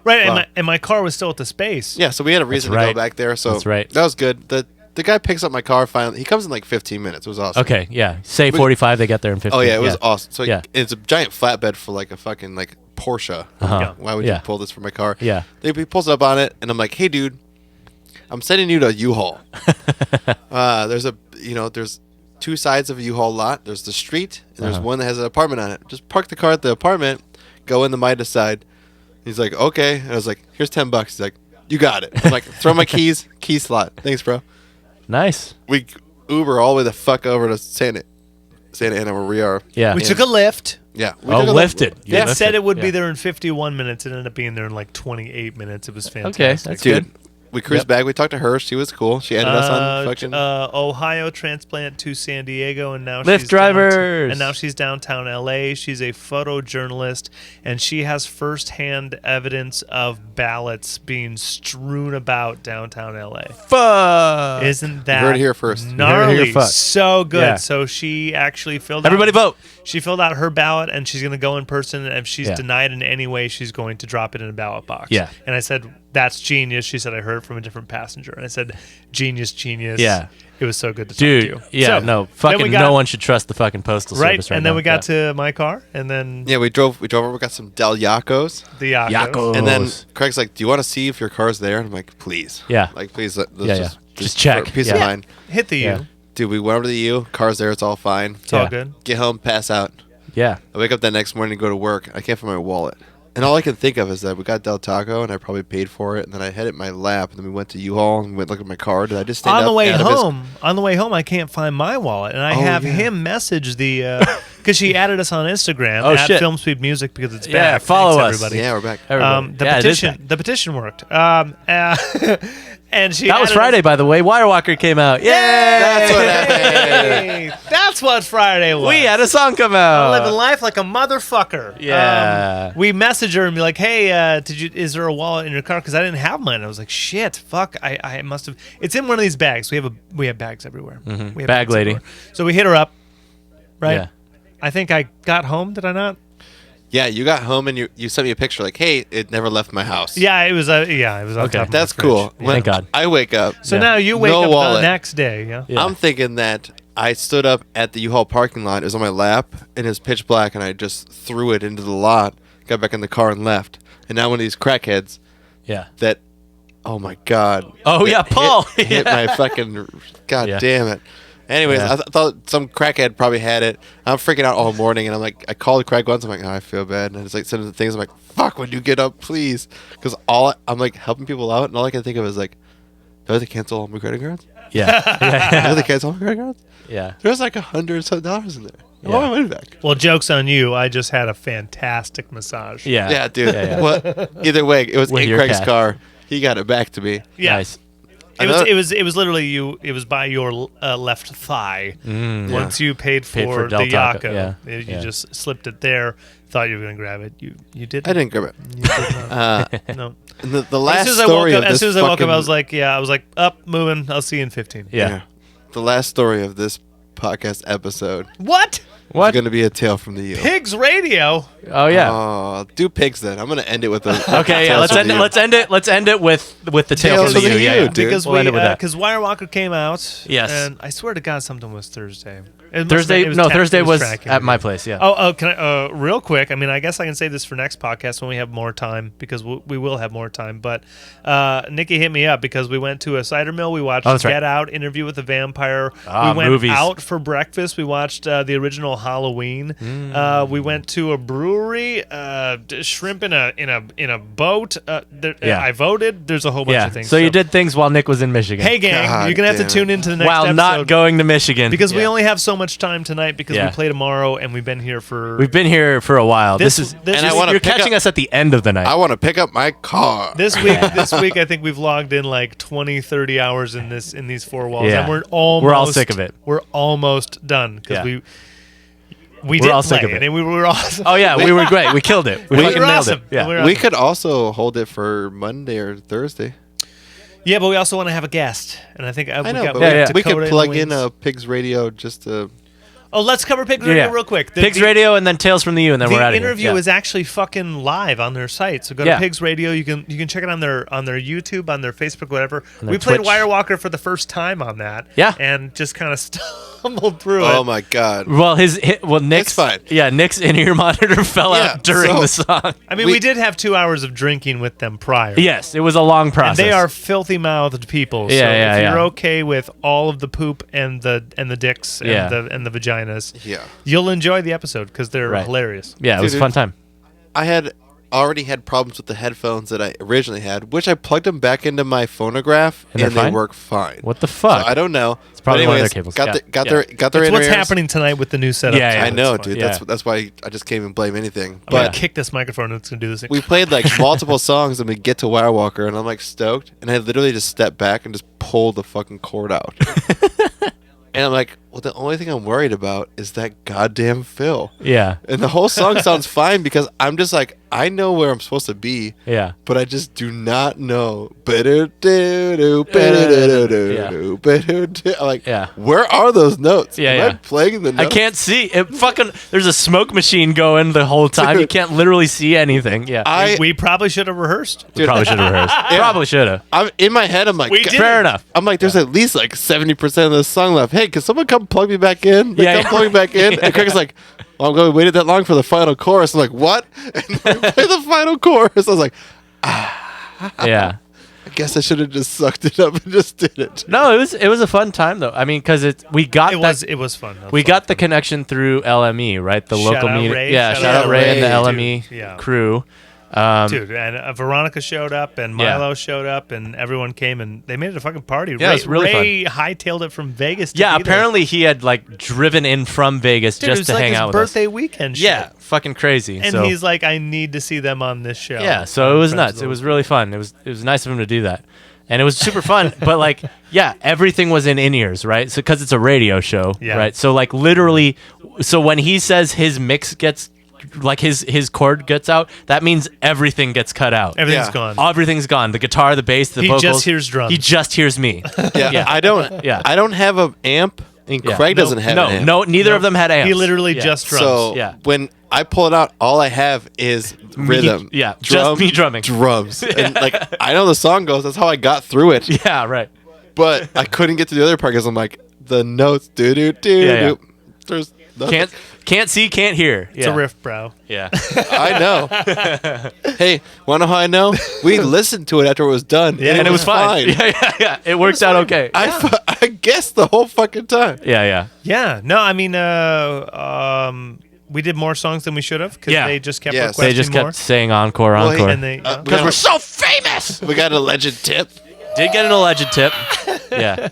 Right, Wow. and my car was still at the space. yeah, so we had a reason to right. go back there. So That's right. that was good. The the guy picks up my car finally. He comes in like 15 minutes. It was awesome. Okay, yeah. Say 45, they get there in 15. Oh yeah, it was awesome. So Yeah. it's a giant flatbed for like a fucking like Porsche. Uh-huh. Why would Yeah. you pull this for my car? Yeah. He pulls up on it, and I'm like, hey dude, I'm sending you to U-Haul. There's 2 sides of a U-Haul lot. There's the street, and there's one that has an apartment on it. Just park the car at the apartment, go in the Midas side. He's like, okay. And I was like, here's $10. He's like, you got it. I'm like, throw my key slot. Thanks, bro. Nice. We Uber all the way the fuck over to Santa Ana where we are. Yeah. We took a lift. Yeah. We Oh, took a lifted. You It lifted. said it would be Yeah. there in 51 minutes. It ended up being there in like 28 minutes. It was fantastic. Okay, that's Dude, good. we cruised Yep. back. We talked to her. She was cool. She ended us on fucking... Ohio transplant to San Diego, and now Lyft she's drivers. and now she's downtown LA. She's a photojournalist, and she has firsthand evidence of ballots being strewn about downtown LA. Fuck. Isn't that heard it here first. You heard it gnarly? here first. So good. Yeah. So she actually filled Everybody out, vote. She filled out her ballot, and she's going to go in person. And if she's Yeah. denied in any way, she's going to drop it in a ballot box. Yeah. And I said, "That's genius." She said, "I heard it from a different passenger." And I said, "Genius." Yeah. It was so good to Dude, talk to you. yeah, So, no, then fucking we got- no one should trust the fucking postal Right, service right and then now. we got to my car, and then Yeah, we drove over. We got some Del Yacos. the Yacos. Yacos. And then Craig's like, do you want to see if your car's there? And I'm like, please. Yeah. Like, please. Let's Yeah. Just just check. for peace Yeah. of mind. Hit the Yeah. U. Dude, we went over to the U. Car's there. It's all fine. It's all Yeah. good. Get home, pass out. Yeah. I wake up that next morning and go to work. I can't find my wallet. And all I can think of is that we got Del Taco, and I probably paid for it. And then I had it in my lap, and then we went to U-Haul and went look at my card. And I just stand On the up way out of his- home, I can't find my wallet, and I Oh, have yeah. him message the because she added us on Instagram Oh, at shit. Filmspeed Music because it's Yeah, back. follow Thanks, us. everybody. Yeah, we're back. Everybody. The Yeah, it is petition, that. the petition worked. And she That was added Friday, us- by the way. Wirewalker came out. Yay! That's what happened. Hey, that's what Friday was. We had a song come I'm out. living life like a motherfucker. Yeah. We messaged her and be like, "Hey, is there a wallet in your car? Because I didn't have mine." I was like, "Shit, fuck, I must have." It's in one of these bags. We have bags everywhere. We have Bag bags lady. everywhere. So we hit her up. Right. Yeah. I think I got home. Did I not? Yeah, you got home and you sent me a picture like, hey, it never left my house. Yeah, it was. It was on Okay. top of my That's fridge. cool. Yeah. When Thank God. I wake up. So Yeah. now you wake No up wallet. the next day. Yeah. Yeah. I'm thinking that I stood up at the U-Haul parking lot. It was on my lap, and it was pitch black, and I just threw it into the lot, got back in the car, and left. And now one of these crackheads Yeah. that, oh my God. Oh, that yeah, Paul. Hit my fucking, God Yeah. damn it. Anyways, Yeah. I thought some crackhead probably had it. I'm freaking out all morning, and I'm like, I called Craig once. I'm like, oh, I feel bad. And it's like sending the things. I'm like, fuck, when you get up, please. Because I'm like helping people out, and all I can think of is like, do I have to cancel all my credit cards? Yeah. Do I yeah. have to cancel all my credit cards? Yeah. There's like $100 in there. I Yeah. want my money back. Well, joke's on you. I just had a fantastic massage. Yeah. Yeah, dude. Yeah, yeah. What? Either way, it was With in your Craig's cash. car. He got it back to me. Yeah. Nice. It was literally you. It was by your left thigh. Once you paid for, Del the Taco, Yako, yeah, you yeah. just slipped it there. Thought you were gonna grab it. You did. I didn't grab it. You did not. No. And the last As soon as story of as this soon as I woke up, fucking- I was like, up, moving. I'll see you in 15. Yeah. The last story of this podcast episode What? What? is going to be a tale from the U. Pigs radio. Oh yeah. Oh, do pigs then. I'm going to end it with a Okay, yeah. Tales Let's from end the it. U. Let's end it with the tale Tales from the from the U. Yeah, U, yeah. dude. Because We'll end it with that. because Wirewalker came out. Yes. And I swear to God, something was Thursday. Thursday was tracking. at my place. Yeah. Oh, can I, real quick? I mean, I guess I can save this for next podcast when we have more time because we will have more time. But Nikki hit me up because we went to a cider mill. We watched that's right. Get Out, Interview with the Vampire. Ah, we went movies. out for breakfast. We watched the original Halloween. We went to a brewery, shrimp in a boat. Yeah. I voted. There's a whole bunch Yeah. of things. So you did things while Nick was in Michigan. Hey, gang, God you're gonna have to damn tune into the next while episode. not going to Michigan Because we Yeah. only have so much time tonight because Yeah. we play tomorrow and we've been here for. We've been here for a while. This- This is this And is- I want to you're pick catching up, us at the end of the night. I want to pick up my car. This week I think we've logged in like 20, 30 hours in these four walls, Yeah. and we're We're all sick of it. We're almost done because Yeah. we We're did all play sick of it. and we were awesome. Oh yeah, we were great. We killed it. We We fucking were nailed awesome. it. Yeah. We were We awesome. could also hold it for Monday or Thursday. Yeah, but we also want to have a guest, and I think I know, we got but Yeah, yeah. we Dakota could the plug in wings. a Pigs Radio just to... Oh, let's cover Pigs Radio real quick. Pigs Radio and then Tales from the U, and then we're out of here. The interview is actually fucking live on their site. So go to Pigs Radio. You can check it on their YouTube, on their Facebook, whatever. We played Twitch. Wirewalker for the first time on that. Yeah. And just kind of stumbled through it. Oh my god. Well, Nick's It's fine. Yeah, Nick's in-ear monitor fell out during the song. I mean, we did have 2 hours of drinking with them prior. Yes, it was a long process. And they are filthy-mouthed people. So if you're okay with all of the poop and the dicks and the vaginas, you'll enjoy the episode because they're hilarious. Yeah, it was a fun time. I had already had problems with the headphones that I originally had, which I plugged them back into my phonograph, and they work fine. What the fuck? So I don't know. It's probably one of their anyways, cables. Got their It's what's happening tonight with the new setup. I know, dude. That's why I just can't even blame anything. I'm going to kick this microphone and it's going to do this thing. We played like multiple songs and we get to Wirewalker and I'm like stoked, and I literally just step back and just pull the fucking cord out. And I'm like, well, the only thing I'm worried about is that goddamn fill. Yeah. And the whole song sounds fine because I'm just like, I know where I'm supposed to be. Yeah. But I just do not know. I'm like, where are those notes? Am I playing the notes? I can't see. There's a smoke machine going the whole time. Dude. You can't literally see anything. Yeah. We probably should have rehearsed. We probably should have rehearsed. Probably should have. I'm in my head. I'm like, fair enough. I'm like, there's at least like 70% of the song left. Hey, can someone come plug me back in? Come plug me back in. And Craig's like, oh, I'm going to wait that long for the final chorus. I'm like, what? And we play the final chorus. I was like, yeah. I guess I should have just sucked it up and just did it. No, it was a fun time though. I mean, because it was fun. We got the connection through LME, right? The local meeting. Yeah, shout out Ray and the LME crew. Dude, and Veronica showed up, and Milo showed up, and everyone came, and they made it a fucking party. Yeah, it was really Ray hightailed it from Vegas. Apparently he had like driven in from Vegas just to hang out with us. It was like his birthday weekend shit. Yeah, fucking crazy. And he's like, I need to see them on this show. Yeah, so it was nuts. It was really fun. It was nice of him to do that. And it was super fun, but like, everything was in ears, right? So because it's a radio show, right? So like literally, so when he says his mix gets, like his chord gets out, that means everything gets cut out. Everything's gone. Everything's gone. The guitar, the bass, the vocals. He just hears drums. He just hears me. I don't have an amp, and Craig doesn't have an amp. No, neither of them had amps. He literally just drums. So when I pull it out, all I have is rhythm. Just me drumming. Drums. And like, I know the song goes. That's how I got through it. Yeah, right. But I couldn't get to the other part because I'm like, the notes, do. There's nothing. Can't see, can't hear. It's a riff, bro. Yeah. I know. Hey, want to know how I know? We listened to it after it was done. Yeah, and it was fine. Yeah. It worked out okay. I guessed the whole fucking time. Yeah. Yeah. No, I mean, we did more songs than we should have because they just kept requesting more. They just kept saying encore. Because we're so famous. We got a legend tip. Did get an alleged tip. Yeah.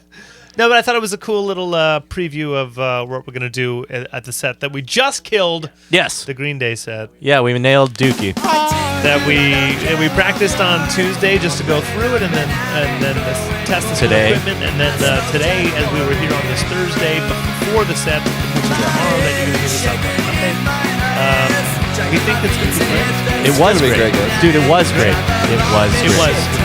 No, but I thought it was a cool little preview of what we're going to do at the set that we just killed. Yes. The Green Day set. Yeah, we nailed Dookie. That we practiced on Tuesday just to go through it and then test the equipment. And then today, as we were here on this Thursday before the set, which is tomorrow, that you're going to hear this on Monday. We think it's going to be great. It was great. Dude, it was great. It was.